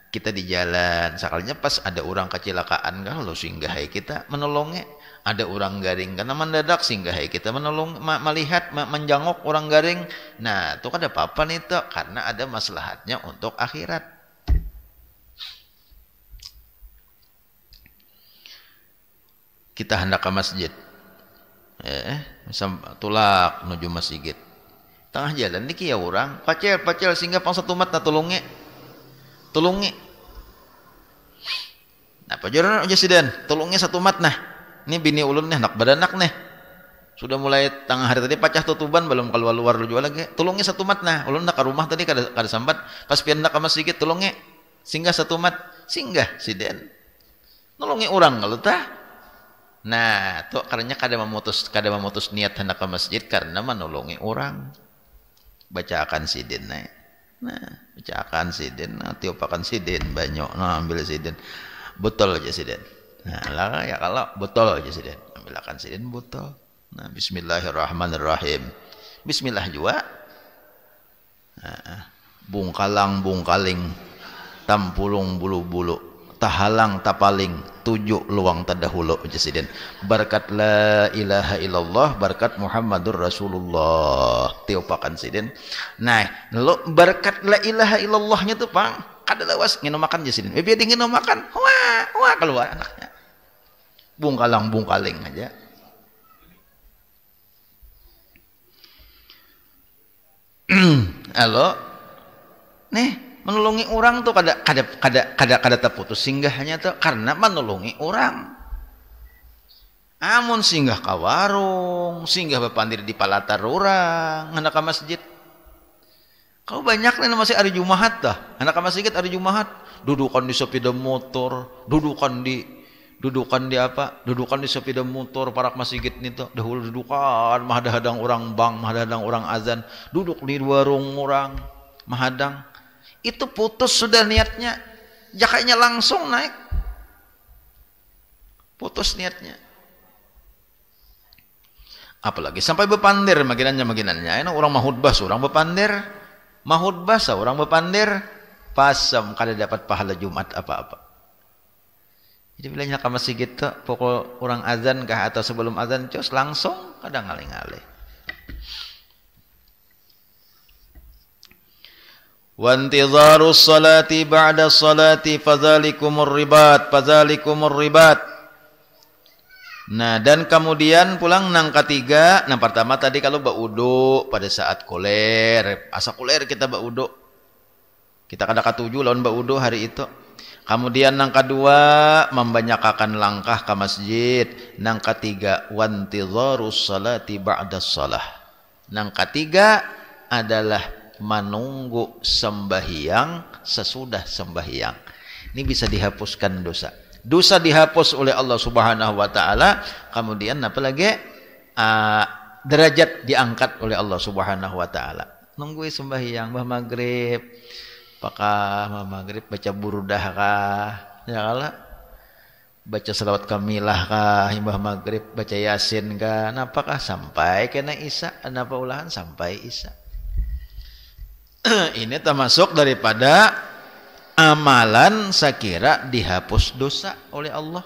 kita di jalan, sekalinya pas ada orang kecelakaan, kalau singgah kita menolongnya. Ada orang garing karena mendadak singgah kita menolong melihat menjangok orang garing. Nah, itu kada apa-apa nih tuh karena ada maslahatnya untuk akhirat. Kita hendak ke masjid. Tulak menuju masjid. Tengah jalan niki ya orang, pacel singgah pang satu mat na tulunge. Nah, pajaran aja sidan, tulunge satu mat nah. Ini bini ulun nih, anak badanak nih. Sudah mulai tengah hari tadi pacah tutuban, belum keluar jual lagi. Tulungnya satu mat nah. Ulun nak ke rumah tadi kada sambat. Pas pian nak ke masjid tulungnya singgah satu mat. Singgah siden. Nolongi orang kalau tah. Nah, tuh karena kada memutus niat hendak ke masjid karena menolongi orang. Bacakan siden nah. Bacakan siden, tiupakan siden banyak. Nah, ambil siden. Betul aja siden. Nah, lah ya kalau botol aja siden, ambilkan siden botol. Nah, bismillahirrahmanirrahim. Bismillah juga. Nah, bungkaling, tampulung bulu-bulu, tahalang tapaling, 7 luang tadahulu aja siden. Berkat la ilaha illallah, berkat Muhammadur Rasulullah. Tiupakan siden. Nah, lo berkat la ilaha illallahnya tuh, Pak, kada lawas ngino makan aja siden. Biar dingin makan. Wah keluar anaknya. Bungkaling aja. Halo, nih menolongi orang tuh kada terputus singgahnya tuh karena menolongi orang. Amun singgah ke warung, singgah bepandir di palatar orang, hendak ke masjid. Kau banyak nih masih hari Jumat dah, hendak ke masjid hari Jumat, dudukan di sepeda motor, dudukan di sepeda motor parak masjid itu dahulu dudukan mahadang orang bang, mahadang orang azan, duduk di warung orang mahadang itu putus sudah niatnya, jakainya langsung naik, putus niatnya. Apalagi sampai bepandir maginannya enak orang mahudbas orang bepandir pasam kada dapat pahala Jumat apa-apa. Jadi bilanya ke masjid gitu, pokok orang azan kah atau sebelum azan cus langsung kadang ngalih-ngalih. wa intizarus salati ba'da salati fadzalikumur ribat. Nah, dan kemudian pulang nang ketiga. Nah, pertama tadi kalau baudo pada saat koler, asa koler kita baudo. Kita kada katuju lawan baudo hari itu. Kemudian nang kedua membanyakkan langkah ke masjid. Nang ketiga wantizarus salati ba'da shalah. Nang ketiga adalah menunggu sembahyang sesudah sembahyang. Ini bisa dihapuskan dosa. Dosa dihapus oleh Allah Subhanahu wa taala, kemudian apa lagi? Derajat diangkat oleh Allah Subhanahu wa taala. Nunggu sembahyang maghrib. Apakah maghrib baca burudah kah? Ya kala. Baca salawat kamilah kah? Himbah maghrib baca yasin kah? Apakah sampai kena isya? Napa ulahan sampai isya? Ini termasuk daripada amalan sekira dihapus dosa oleh Allah.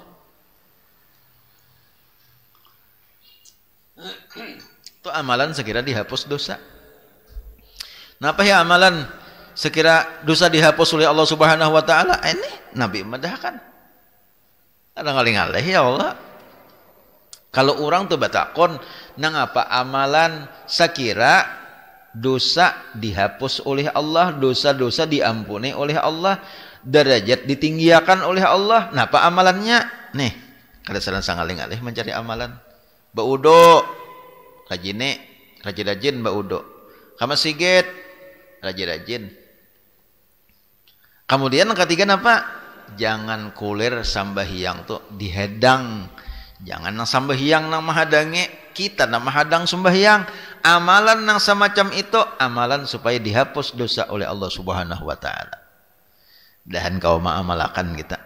Itu amalan sekira dihapus dosa. Napa ya amalan sekira dosa dihapus oleh Allah Subhanahu wa taala? Ini Nabi medahkan. Ada ngaling-ngalih ya Allah. Kalau orang tuh batakon nang apa amalan sekira dosa dihapus oleh Allah, dosa-dosa diampuni oleh Allah, derajat ditinggikan oleh Allah. Nah, apa amalannya? Nih, kada salah sangaling-alih mencari amalan. Baudo, rajine, rajin-rajin baudo. Kama sigit, rajin-rajin. Kemudian yang ketiga apa? Jangan kulir sambahyang tuh dihadang. Jangan nang sambahyang nang mahadange, kita nang mahadang sembahyang. Amalan nang semacam itu amalan supaya dihapus dosa oleh Allah Subhanahu wa taala. Dan kau ma'amalakan kita.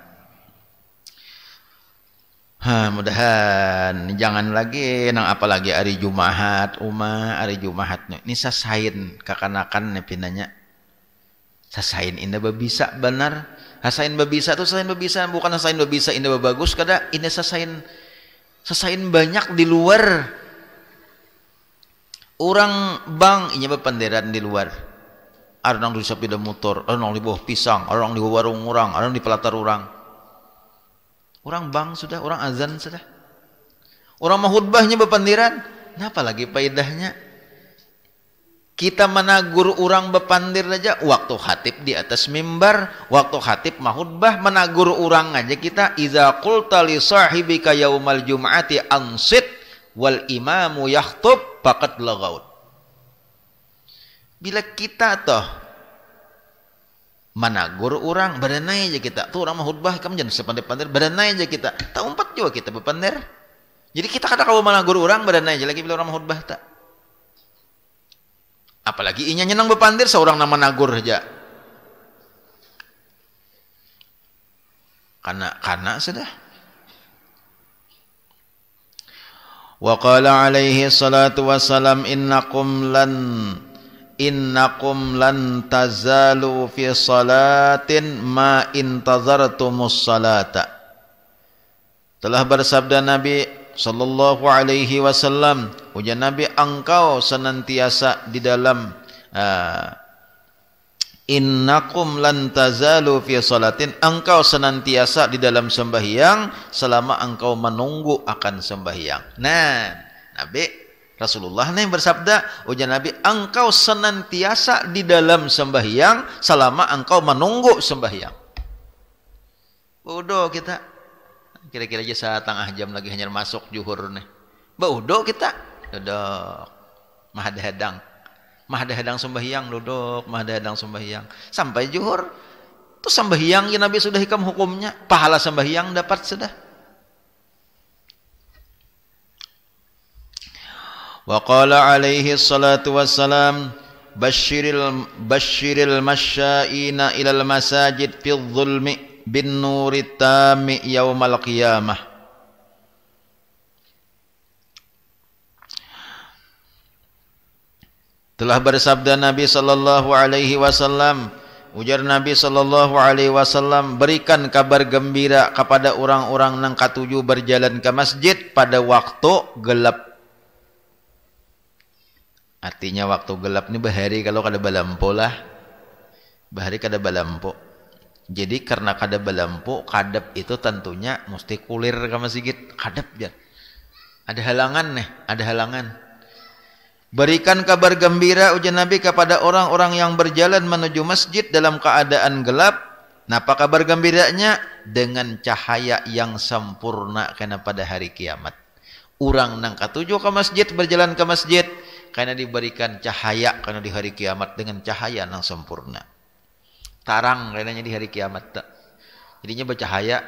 Mudahan jangan lagi nang apalagi hari Jumaat, hari Jumaat ini sasain kakanakan nepinanya. Sasain indah babisa benar. Sasain babisa tuh sasain babisa bukan sasain babisa indah bagus kada ini sasain banyak di luar. Orang bang inya bepanderan di luar. Ada nang di sepeda motor, ada nang di bawah pisang, ada nang di warung orang, ada nang di pelatar orang. Orang bang sudah, orang azan sudah. Orang mahutbahnya bepandiran. Kenapa lagi faedahnya? Kita menagur orang bepandir aja waktu khatib di atas mimbar, waktu khatib mahutbah menagur orang aja kita iza qulta li sahibika yaumal jum'ati ansit wal imamu yakhtub faqad lagaut. Bila kita toh menagur orang berenai aja kita tuh orang mahutbah kamu jangan sepandai-pandai berenai aja kita tak umpat juga kita bepandir. Jadi kita kata kalau menagur orang berenai aja lagi bila orang mahutbah tak. Apalagi inya nyenang bepandir seorang nama nagur aja. Karena sudah. Wa qala alaihi salatu wassalam innakum lan tazalu fi salatin ma intazartumus salata. Telah bersabda Nabi sallallahu alaihi wasallam, ujar Nabi, engkau senantiasa di dalam innakum lan tazalu fi salatin, engkau senantiasa di dalam sembahyang selama engkau menunggu akan sembahyang. Nah, Nabi Rasulullah nih bersabda, ujar Nabi, engkau senantiasa di dalam sembahyang selama engkau menunggu sembahyang. Bodoh kita. Kira-kira aja setengah jam lagi hanya masuk zuhur nih. Baudo kita duduk mahadahadang sembahyang duduk mahadahadang sembahyang sampai zuhur. Tuh sembahyang ya Nabi sudah hikam hukumnya, pahala sembahyang dapat sudah. Wa qala alaihi salatu wassalam basyiril masyaina ilal masajid fil zulmi bin nuri tami yaumal qiyamah. Telah bersabda Nabi sallallahu alaihi wasallam, ujar Nabi sallallahu alaihi wasallam, berikan kabar gembira kepada orang-orang nang katuju berjalan ke masjid pada waktu gelap. Artinya waktu gelap ini bahari kalau kada balampo lah. bahari kada balampu. Jadi karena kada balampu, kadep itu tentunya mesti kulir ke masjid, kadep ya. Ada halangan nih, ada halangan. Berikan kabar gembira ujar Nabi kepada orang-orang yang berjalan menuju masjid dalam keadaan gelap. Napa kabar gembiranya? Dengan cahaya yang sempurna karena pada hari kiamat. Orang nang katuju ke masjid, berjalan ke masjid karena diberikan cahaya karena di hari kiamat dengan cahaya yang sempurna. Tarang kayaknya di hari kiamat tak. Jadinya bercahaya.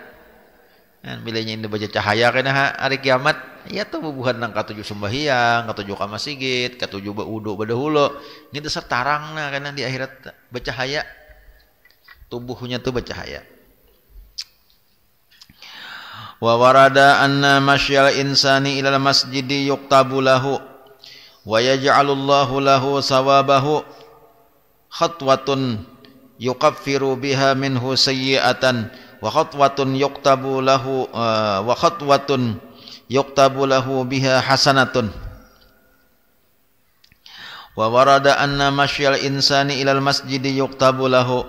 Bilanya ini baca cahaya karena hari kiamat. Ya tuh bubuhan nang katuju sembahyang, katuju ka masjid, katuju baudu badahulu. Ini tuh tarang nah karena di akhirat bercahaya. Tubuhnya tuh bercahaya. Wa warada anna masyal insani ilal masjidi yuktabu lahu wa yaj'alullahu lahu sawabahu khatwatun yukaffiru biha minhu sayyi'atan wa khatwatun yuktabu lahu biha hasanatun. Wa warada anna masyal insani ilal masjidi yuktabu lahu,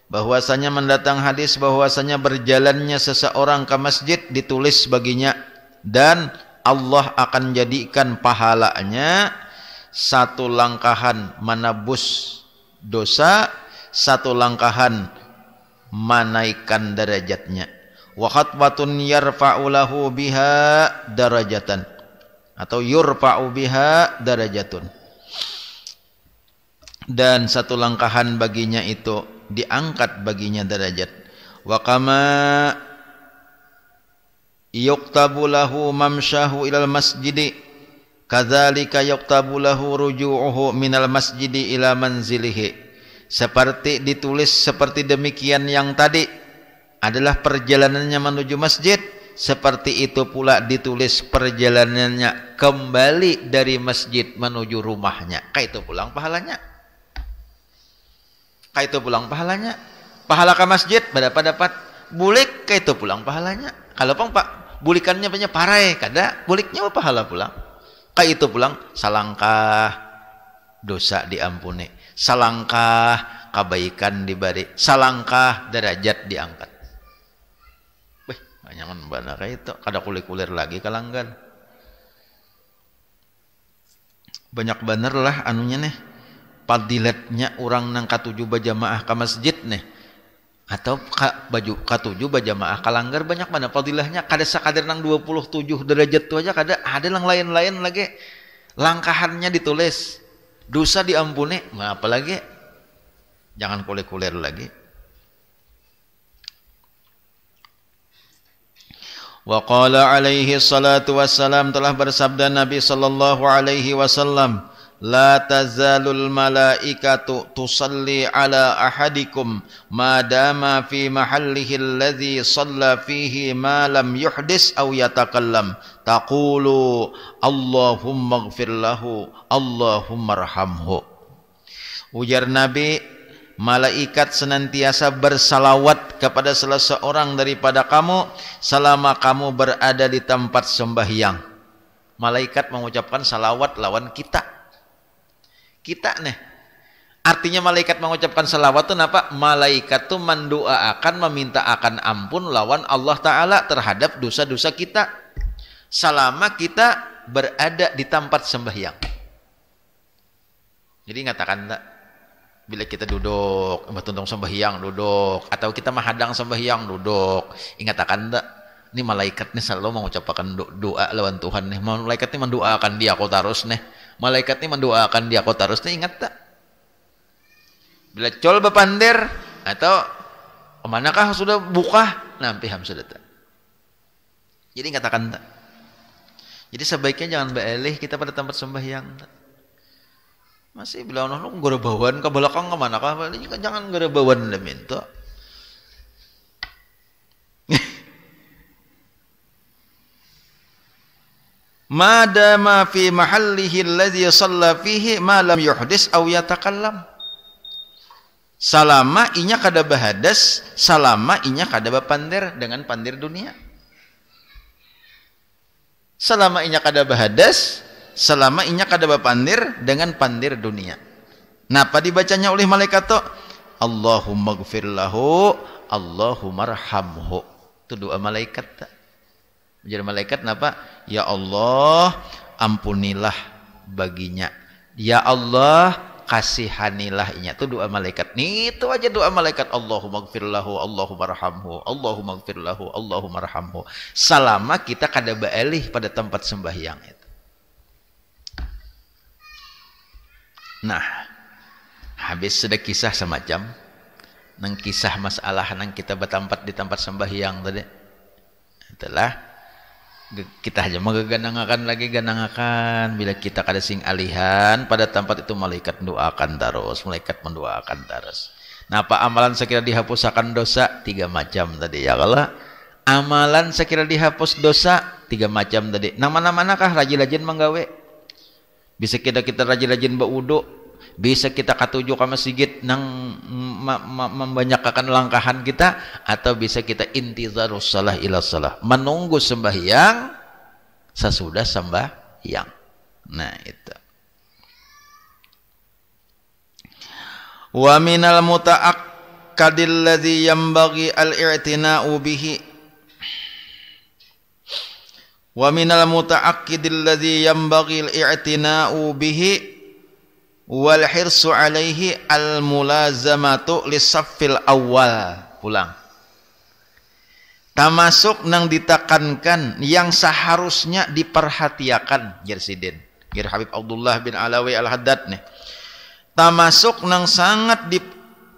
bahwasanya mendatang hadis bahwasanya berjalannya seseorang ke masjid ditulis baginya dan Allah akan jadikan pahalanya satu langkahan menebus dosa, satu langkahan menaikkan derajatnya. Wa khatwatun yarfa'u lahu biha darajatan, atau yurfa'u biha darajatun, dan satu langkahan baginya itu diangkat baginya derajat. Wa kama yuktabu lahu mamsyahu ilal masjidi kadzalika yuktabu lahu ruju'uhu minal masjidi ila manzilihi. Seperti ditulis seperti demikian yang tadi adalah perjalanannya menuju masjid, seperti itu pula ditulis perjalanannya kembali dari masjid menuju rumahnya. Kayak itu pulang pahalanya. Kayak itu pulang pahalanya. Pahala ke masjid berapa dapat? Bulik kayak itu pulang pahalanya. Kalau pak bulikannya banyak parai kada, buliknya pahala pulang. Kayak itu pulang salangkah dosa diampuni, salangkah kebaikan diberi, salangkah derajat diangkat. Wih, nyaman banget kayak itu. Kada kulir-kulir lagi kalanggan. Banyak bener lah anunya nih. Fadilatnya orang nang katuju bajamaah ke masjid nih, atau katuju bajamaah kalanggar, banyak mana fadilahnya. Kada sakadar nang 27 derajat tu aja, kada ada yang lain-lain lagi. Langkahannya ditulis, dosa diampuni, apa lagi? Jangan kulir-kulir lagi. Wa qala alaihi salatu wassalam, telah bersabda Nabi sallallahu alaihi wasallam, la tazalul malaikatu tusalli ala ahadikum ma dama fi mahallihi alladhi shalla fihi ma lam yuhdis aw yatakallam taqulu Allahumma ighfir lahu Allahumma arhamhu. Ujar Nabi, malaikat senantiasa bersalawat kepada salah seorang daripada kamu selama kamu berada di tempat sembahyang. Malaikat mengucapkan salawat lawan kita nih. Artinya malaikat mengucapkan salawat itu apa? Malaikat itu mendoakan, meminta akan ampun lawan Allah Ta'ala terhadap dosa-dosa kita selama kita berada di tempat sembahyang. Jadi ngatakan tak, bila kita duduk bertuntung sembahyang duduk, atau kita menghadang sembahyang duduk, ingatakan tak, ini malaikat nih selalu mengucapkan doa lawan Tuhan nih. Malaikat ini mendoakan dia kau terus nih. Malaikat ini mendoakan dia kau terus nih, ingat tak? Bila col bepandir atau kemanakah sudah buka, nampi ham sudah tak. Jadi katakan tak. Jadi sebaiknya jangan beelih kita pada tempat sembahyang tak. Masih bila orang lu gerabawan ke belakang kemanakah, jangan gerabawan demi itu. Madama fi mahallihi alladhi shalla fihi ma lam yuhdis aw yatakallam. Salama inya kada bahadas, salama inya kada bapandir dengan pandir dunia. Selama inya kada bahadas, selama inya kada bapandir dengan pandir dunia. Napa dibacanya oleh malaikat tu? Allahumma gfir lahu, Allahumma arhamhu. Itu doa malaikat tak? Jadi malaikat kenapa? Ya Allah, ampunilah baginya. Ya Allah, kasihanilah inya. Itu doa malaikat. Nih, itu aja doa malaikat. Allahumma gfir lahu, Allahumma arhamhu. Allahumma gfir lahu, Allahumma arhamhu. Selama kita kada baalih pada tempat sembahyang itu. Nah, habis sudah kisah semacam nang kisah masalah nang kita bertempat di tempat sembahyang tadi. Itulah kita aja mengganangakan lagi ganangakan bila kita kada sing alihan pada tempat itu malaikat mendoakan terus, malaikat mendoakan terus. Nah, apa amalan sekira dihapuskan dosa 3 macam tadi ya. Kalau amalan sekira dihapus dosa 3 macam tadi. Nang mana-manakah rajin-rajin menggawe? Bisa kita rajin-rajin berwudu, bisa kita katuju ke masjid nang membanyakkan langkahan kita, atau bisa kita intizarus salah ila salah, menunggu sembahyang sesudah sembahyang. Nah, itu. Wa minal muta'akkadil ladzi yanbaghi al-i'tina'u bihi. Wa minal muta'akkidil ladzi yanbaghi al-i'tina'u bihi wal hirsu alaihi al mulazamatu lisaffil awal. Pulang. Termasuk nang ditekankan yang seharusnya diperhatikan Jersiden. Gir Habib Abdullah bin Alawi Al-Haddad nih. Termasuk nang sangat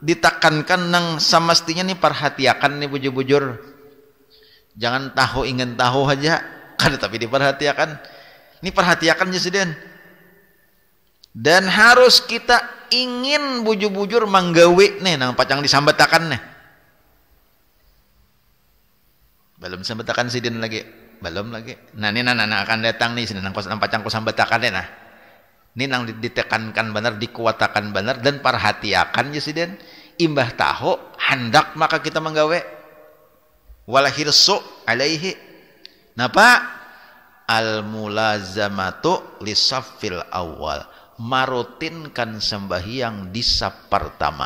ditekankan nang semestinya nih perhatikan nih bujur-bujur. Jangan tahu ingin tahu aja kan, tapi diperhatikan. Ini perhatikan Jersiden. Dan harus kita ingin bujur-bujur menggawe nih nang pacang disambatakan nih. Belum sambatakan sidin lagi, belum lagi. Nah, ini nang akan datang nih sini nang pacang ku sambatakan deh nah. Ini nang ditekankan benar, dikuatakan benar dan perhatiakan ya sidin. Imbah tahu hendak maka kita menggawe. Wal hirsu alaihi. Napa? Al mulazamatu lisaffil awal. Marutinkan sembahyang di saf pertama.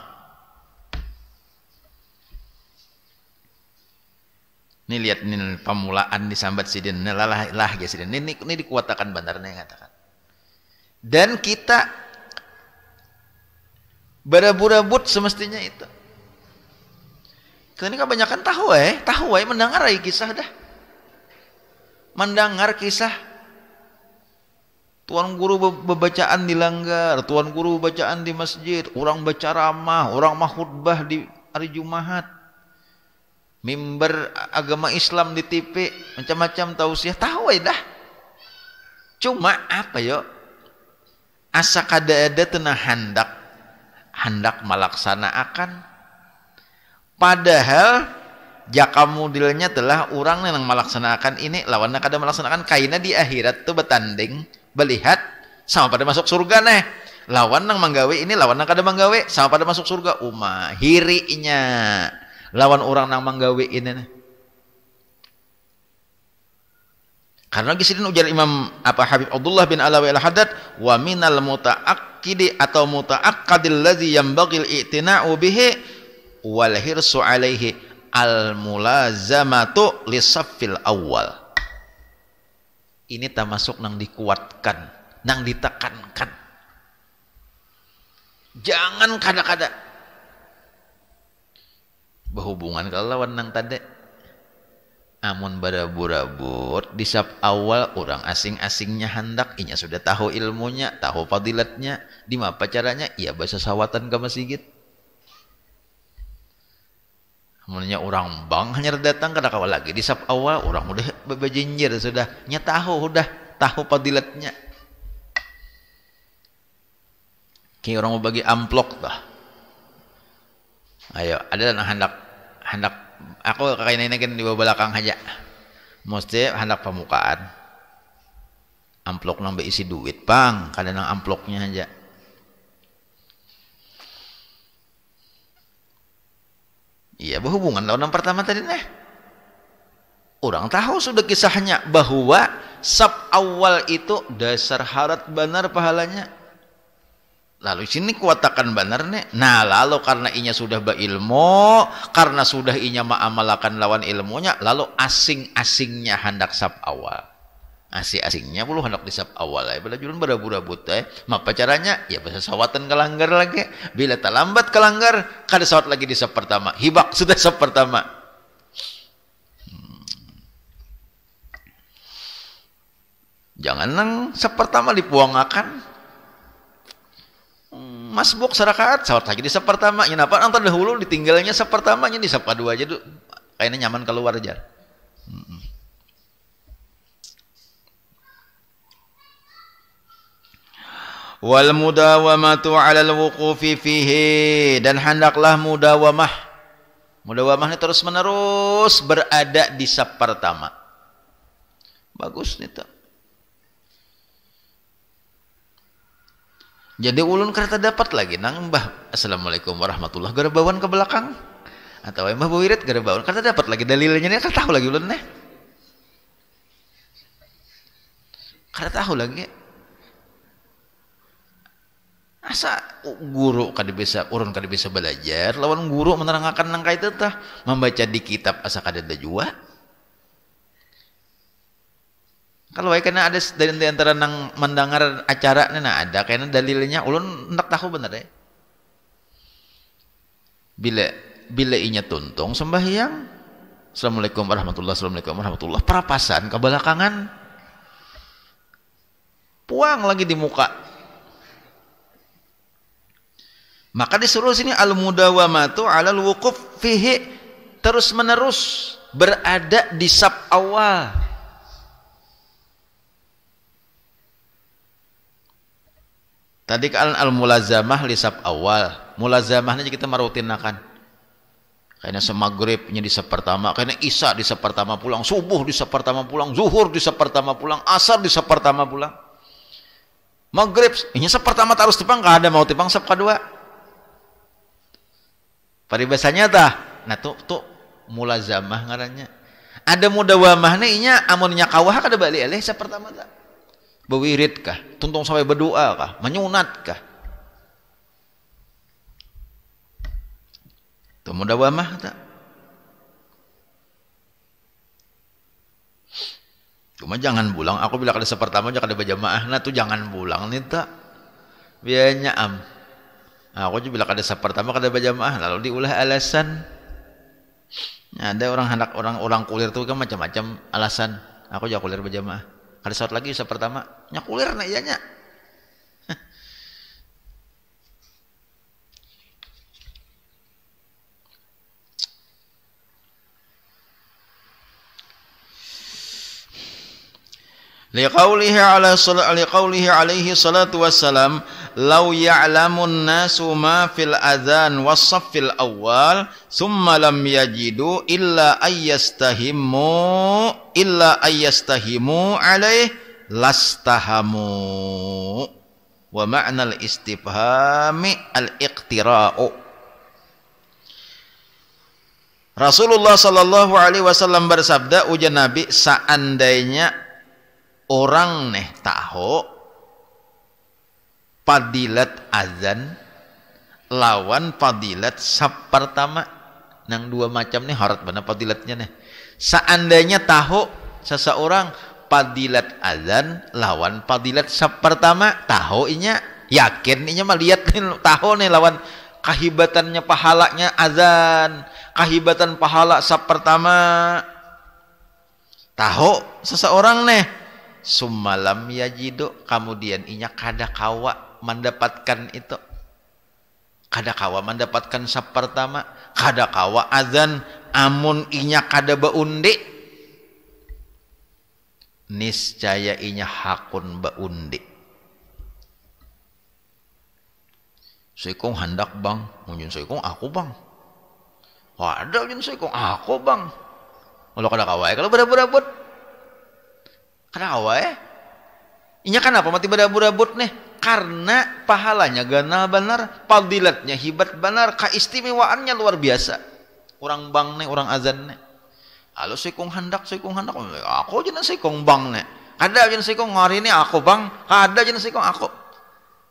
Ini lihat ini pemulaan disambat sidin. Lah ya sidin. Ini dikuatakan benar nih katakan. Dan kita berabut-abut semestinya itu. Kita ini kebanyakan tahu mendengar kisah dah. Mendengar kisah tuan guru bacaan dilanggar, tuan guru bacaan di masjid, orang baca ramah, orang mah khutbah di hari Jumat, mimbar agama Islam di TV, macam-macam tausiah, tahu dah. Cuma apa yo? Asa kada ada tenah hendak melaksanakan. Padahal jaka modilnya telah orang yang melaksanakan ini, lawannya kada melaksanakan, kaina di akhirat tuh betanding. Melihat sama pada masuk surga nih. Lawan nang manggawe ini, lawan nang kada manggawe sama pada masuk surga. Hirinya lawan orang nang manggawe ini nih. Karena gisidin ujar Imam Habib Abdullah bin Alawi Al-Haddad, wa minal muta'akkidi atau muta'akkadil ladzi yanbaghil i'tina'u bihi wal hirsu alaihi al mulazamatu lisaffil awal. Ini termasuk nang dikuatkan, nang ditekankan. Jangan kada-kada berhubungan kalau lawan nang tadi. Amun barabur-rabur di saf awal orang asing-asingnya hendak, inya sudah tahu ilmunya, tahu fadilatnya, di mana caranya? Iya bahasa sawatan ke masjid. Mulanya orang bang hanya datang kada kawal lagi di saf awal, orang udah bebajinjir sudah tahu fadilatnya. Kayak orang mau bagi amplok dah. Ayo, ada hendak aku kakain ini kan di belakang aja. Mesti hendak pemukaan. Amplok nang berisi duit, Bang. Kada nang amploknya aja. Iya, berhubungan lawan yang pertama tadi nih. Orang tahu sudah kisahnya bahwa saf awal itu dasar harat benar pahalanya. Lalu sini kuatakan benar nih. Nah lalu karena inya sudah berilmu, karena sudah inya ma'amalakan lawan ilmunya, lalu asing-asingnya hendak sab awal. Asing-asingnya puluh hendak di sab awal. Bila julun berabut-abut apa caranya? Ya bahasa sawatan kelanggar lagi. Bila tak lambat kelanggar, kada sawat lagi di sab pertama. Hibak sudah sab pertama. Jangan nang sab pertama dipuangakan. Masbuk serakaat sawat lagi di sab pertama. Ya napa nang terdahulu ditinggalnya sab pertamanya di sab kedua aja tuh kayaknya nyaman keluar aja. Wal mudawamatu 'alal wuqufi fihi, dan hendaklah mudawamah. Mudawamah ini terus menerus berada di sab pertama. Bagus nih tuh. Jadi ulun kereta dapat lagi nang mbah assalamualaikum warahmatullah garabawan ke belakang atau mbah bawirit garabawan kereta dapat lagi dalilnya nih kereta tahu lagi ulun nih kereta tahu lagi asa guru kada bisa urun kada bisa belajar lawan guru menerangkan nang kaitu tah membaca di kitab asa kada ada jua. Kalau kena ada dari antara nang mendengar acara nah ada karena dalilnya ulun hendak tahu bener deh. Bila inya tuntung sembahyang assalamualaikum warahmatullah perapasan ke belakangan puang lagi di muka. Maka disuruh sini al mudawamatu 'alal wuquf fihi, terus menerus berada di sab awal. Tadi kan al-mulazamah li sab awal. Mulazamahnya kita marutinakan. Kayaknya semaghribnya di sab pertama, kayaknya isya di sab pertama pulang, subuh di sab pertama pulang, zuhur di sab pertama pulang, asar di sab pertama pulang. Maghrib, ini sab pertama terus tipang, enggak ada mau tipang sab kedua. Paribasanya tah. Nah tuh mulazamah ngarannya. Ada mudawamahnya inya amunnya kawah kada balik alih sab pertama tah. Bewirid kah? Tuntung sampai berdoa kah? Menyunat kah? Itu mudawamah tak? Cuma jangan pulang. Aku bila kada sepertama aja kada berjamaah. Nah tuh jangan pulang nih tak? Biarnya Aku juga bila kada sepertama kada berjamaah. Lalu diulah alasan. Nah, ada orang kulir tuh kan macam-macam alasan. Aku juga kulir berjamaah. Kada saat lagi usaha pertama nyakulir na iyanya. Liqaulihi alaihi salatu wassalam law ya'lamun nasu ma fil adzan was saffil awal thumma lam yajidu illa ayyastahimu alaih lastahamu wa ma'nal istifhami al-iqtira'u. Rasulullah sallallahu alaihi wasallam bersabda, ujar Nabi, seandainya orang neh tahu fadilat azan lawan fadilat sab pertama, nang dua macam nih harat mana fadilatnya nih. Seandainya tahu seseorang fadilat azan lawan fadilat sab pertama, tahu inya yakin inya mah lihat tahu nih lawan kahibatannya pahalanya azan, kahibatan pahala sab pertama. Tahu seseorang nih summalam yajidu, kemudian inya kada kawa mendapatkan itu, kada kawa mendapatkan sab pertama, kada kawa azan, amun inya kada baundi, niscaya inya hakun baundi. Soikong hendak bang, munjun soikong aku bang, wadah munjun soikong aku bang. Kalau kada kawa kalau berabut-abut kenapa inya kenapa mati berabut-abut nih? Karena pahalanya ganal benar, fadilatnya hibat benar, keistimewaannya luar biasa. Orang bang nih, orang azan nih. Halo sekong hendak, aku jenis sekong bang nih. Kada jenis sekong hari ini aku bang, kada jenis sekong aku.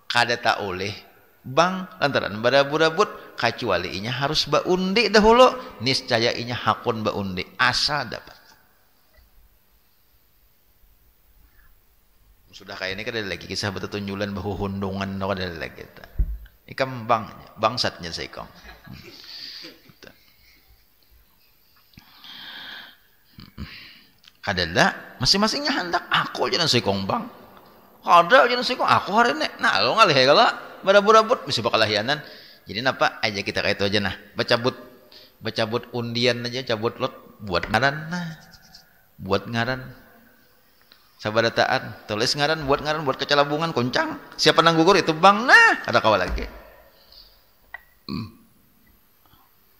Kada tak oleh bang lantaran barabut-rabut kecuali inya harus baundi dahulu niscaya inya hakun baundi asa dapat. Sudah kayak ini kan ada lagi kisah betutunjulan bahu hundungan no ada lagi kita ikam bangsatnya saya ikam adalah masing-masingnya hendak aku jangan saya kong bang ada jangan saya kong aku hari ini nah lo ngalih kalau barabut-rabut bisa bakal lahianan jadi napa aja kita kayak itu aja nah bacabut undian aja cabut lot buat ngaran nah buat ngaran sabadataan tulis ngaran buat kecalabungan kuncang siapa nang gugur itu bang nah ada kawal lagi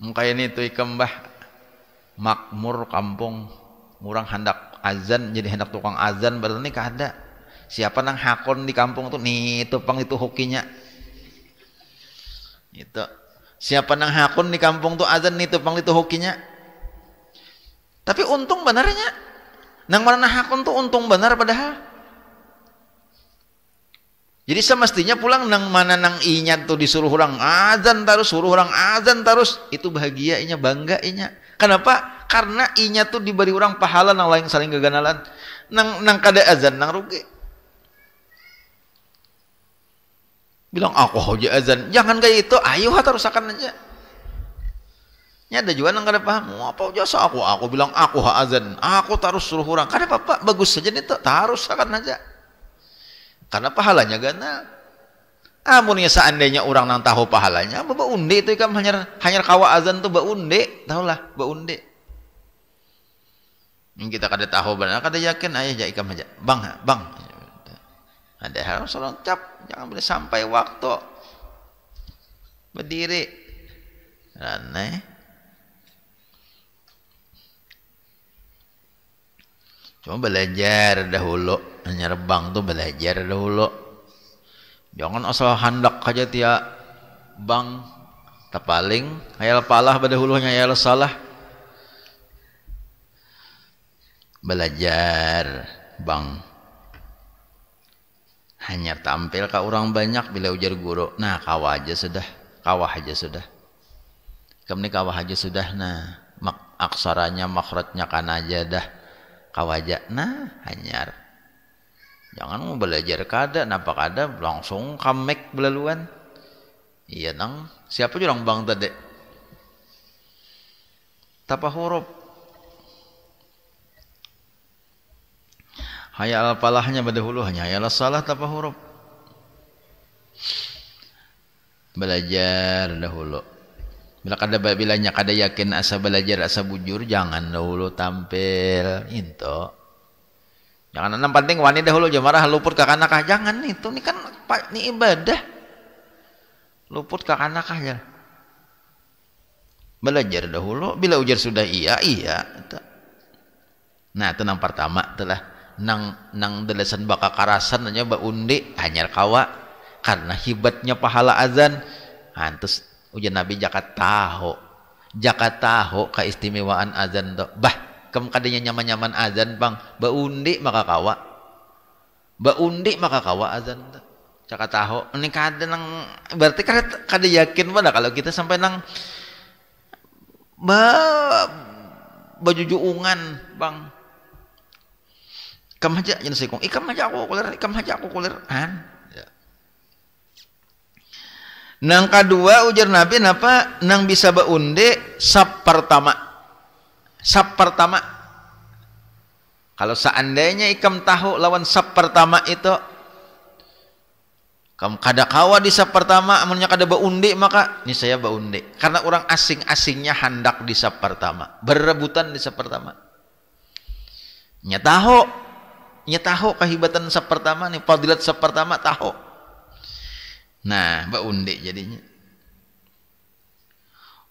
kayak ini tuh ikam bah makmur kampung murang hendak azan jadi hendak tukang azan berarti kada siapa nang hakon di kampung tuh nih itu pang itu hokinya itu siapa nang hakon di kampung tuh azan nih itu pang itu hokinya tapi untung benarnya nang mana hakon tuh untung benar padahal jadi semestinya pulang nang mana nang inya tuh disuruh orang azan terus suruh orang azan terus itu bahagia inya bangga inya kenapa karena inya tuh diberi orang pahala nang lain saling gaganalan nang kada azan nang rugi bilang aku aja azan jangan kayak itu ayo terusakan aja nya ada juga nang kada paham apa jasa aku bilang aku azan aku terus suruh orang kada apa-apa bagus saja itu terus akan aja karena pahalanya gana amunnya seandainya orang nang tahu pahalanya ba undi itu ikam hanya kawa azan tuh ba undi tahulah ba undi yang kita kada tahu benar kada yakin aja ikam aja bang ada harus orang cap jangan boleh sampai waktu berdiri aneh cuma belajar dahulu nyerbang tuh belajar dahulu jangan asal hendak aja tia bang tapaling hayal palah badahulunya hayal salah belajar bang hanya tampil ke orang banyak bila ujar guru nah kawah aja sudah kamu nih kawah aja sudah nah aksaranya makhrajnya kan aja dah kawaja nah hanyar jangan mau belajar kada napa kada langsung kamek belaluan iya nang siapa jurang bang tadi tapa huruf hayal palahnya badahulu hanya hayal salah tapa huruf belajar dahulu bilanya kada yakin asa belajar asa bujur jangan dahulu tampil itu jangan enam penting wani dahulu aja marah luput ke kanakah jangan itu ini kan ini ibadah luput ke kanakah ya belajar dahulu bila ujar sudah iya nah itu nang pertama telah nang delasan baka karasan aja ba undi hanyar kawa karena hibatnya pahala azan antus ujian Nabi jakat tahu keistimewaan azan tuh bah kamu kadanya nyaman azan bang baundi maka kawa azan tuh jakat tahu ini kada nang berarti kada yakin pada kalau kita sampai nang bajujuungan bang ikam aja jangan sekong ikam aja aku kulir nang kedua ujar Nabi napa nang bisa baunde sap pertama kalau seandainya ikam tahu lawan sap pertama itu kamu kada kawa di sap pertama amunnya kada baundi maka ini saya baundi karena orang asing-asingnya hendak di sap pertama berebutan di sap pertama nya tahu kahibatan sap pertama nih fadilat sap pertama tahu nah baundi jadinya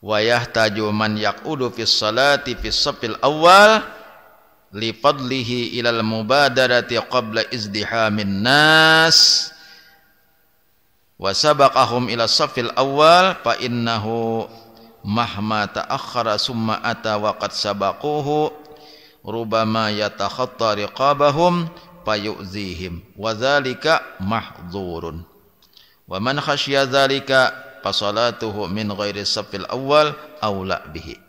wa yahtaju man yaqudu fis salati fis safil awal li fadlihi ilal mubadarati qabla izdihamin nas wa sabaqahum ila safil awal fa innahu mahma ta'akhkhara summa ata wa qad sabaquhu rubama yatakhatta riqabahum fayu'zihim wa dzalika mahdzurun Wa man khasyiya dzalika fasalatuhu min ghairi safil awal aula bihi.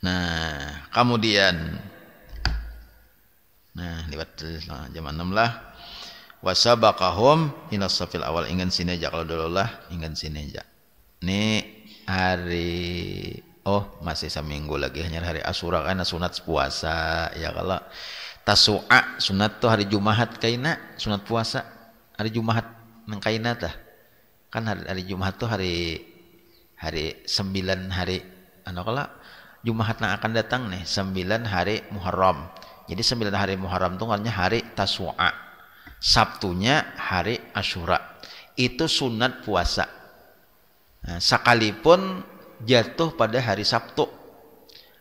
Nah, kemudian lewat zaman 6 lah. Wasabaqahum ila safil awal, ingan sini aja kalau dulu lah, ingan sini aja. Ini hari masih seminggu lagi, hanya hari Asyura karena sunat puasa ya. Kalau Tasu'a sunat tuh hari Jumat kaina sunat puasa hari Jumat nang kaina tah. Kan hari Jumat tuh hari 9 hari kalau Jumat yang akan datang nih 9 hari Muharram. Jadi 9 hari Muharram itu artinya hari Tasu'a. Sabtunya hari Asyura. Itu sunat puasa. Nah, sekalipun jatuh pada hari Sabtu.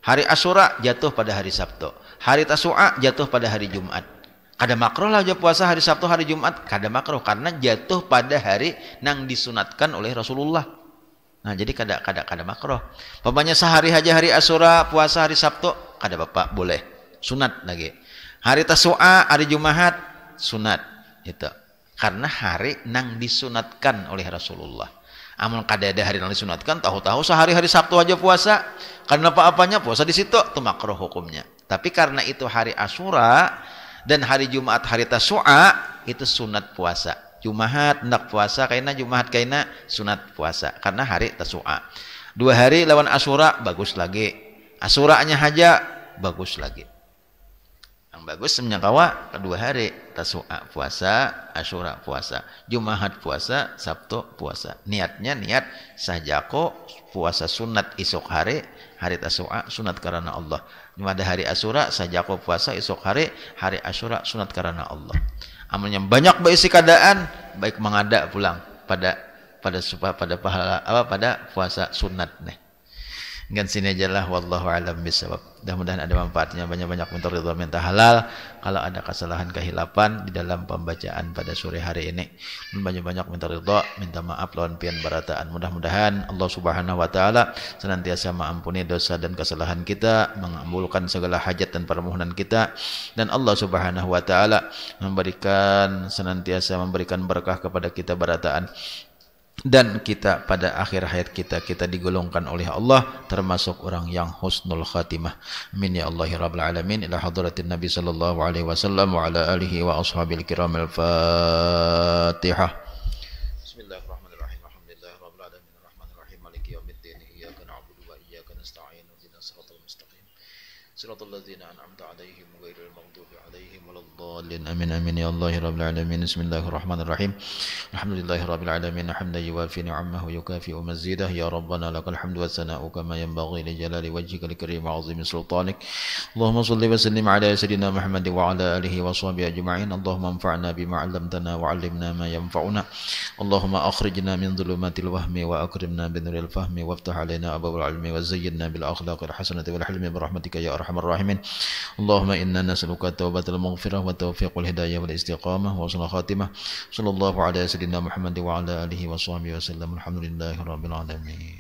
Hari Asyura jatuh pada hari Sabtu. Hari Tasu'a jatuh pada hari Jumat. Kada makruh lah aja puasa hari Sabtu hari Jumat. Kada makruh karena jatuh pada hari nang disunatkan oleh Rasulullah. Nah, jadi kada makruh. Pokoknya sehari aja hari Asyura puasa hari Sabtu, kada bapak boleh. Sunat lagi. Hari Tasu'a hari Jumat sunat itu. Karena hari nang disunatkan oleh Rasulullah. Amun kada ada hari nang disunatkan, tahu-tahu sehari hari Sabtu aja puasa. Karena apa-apanya puasa di situ, itu makruh hukumnya. Tapi karena itu hari Asyura dan hari Jumat hari Tasu'a itu sunat puasa. Jumat hendak puasa kaina Jumat kaina sunat puasa karena hari Tasu'a. 2 hari lawan Asyura bagus lagi. Asyuranya aja bagus lagi. Yang bagus menyangkawa 2 hari Tasu'a puasa, Asyura puasa, Jumat puasa, Sabtu puasa. Niatnya niat sajako puasa sunat esok hari Tasu'a sunat karena Allah. Pada hari Asyura sajako puasa esok hari Asyura sunat karena Allah. Amalnya banyak berisi keadaan baik mengada pulang pada pahala pada puasa sunat nih. Gan sini aja lah, wallahu a'lam bishawab. Mudah-mudahan ada manfaatnya, banyak-banyak minta ridha minta halal. Kalau ada kesalahan kehilapan di dalam pembacaan pada sore hari ini, banyak-banyak minta ridha, minta maaf lawan pian barataan. Mudah-mudahan Allah Subhanahu wa taala senantiasa mengampuni dosa dan kesalahan kita, mengabulkan segala hajat dan permohonan kita, dan Allah Subhanahu wa taala senantiasa memberikan berkah kepada kita barataan. Dan kita pada akhir hayat kita digolongkan oleh Allah termasuk orang yang husnul khatimah. Amin ya Allah ya rabbal alamin. Ila hadratin Nabi sallallahu alaihi wasallam wa ala alihi wa ashabil kiramil Fatihah. Bismillahirrahmanirrahim. Alhamdulillahirabbil alamin arrahmanir rahim maliki yaumiddin iyyaka na'budu wa iyyaka nasta'in ihdinas siratal mustaqim siratal ladzina an'amta 'alaihim ghairil maghdubi 'alaihim waladdallin. Amin amin ya Allah ya rabbal alamin. Bismillahirrahmanirrahim. Alhamdulillahirabbil alamin hamdan yuwafi ni'amahu yukafi'u mazidah. Ya rabbana lakal hamdu wa tsana'u kama yanbaghi li jalali wajhika li karimi 'azimi sultanik. Allahumma shalli wa sallim ala sayyidina Muhammad wa ala alihi wa sahbihi ajma'in. Allahumma anfa'na bima 'allamtana wa 'allimna ma yanfa'una. Allahumma akhrijna min dhulumatil wahmi wa akrimna bi nuril fahmi waftah 'alaina abwaabal 'ilmi wa zayyinna bil akhlaqil hasanati wal hilmi bi rahmatika ya arhamar rahimin. Allahumma inna nas'aluka taubatal maghfirah wa taufiqul hidayah wal istiqamah wa husnul khatimah. Sallallahu alaihi wasallam Muhammad wa ala alihi wa sahbihi wasallam. Alhamdulillahirabbil alamin.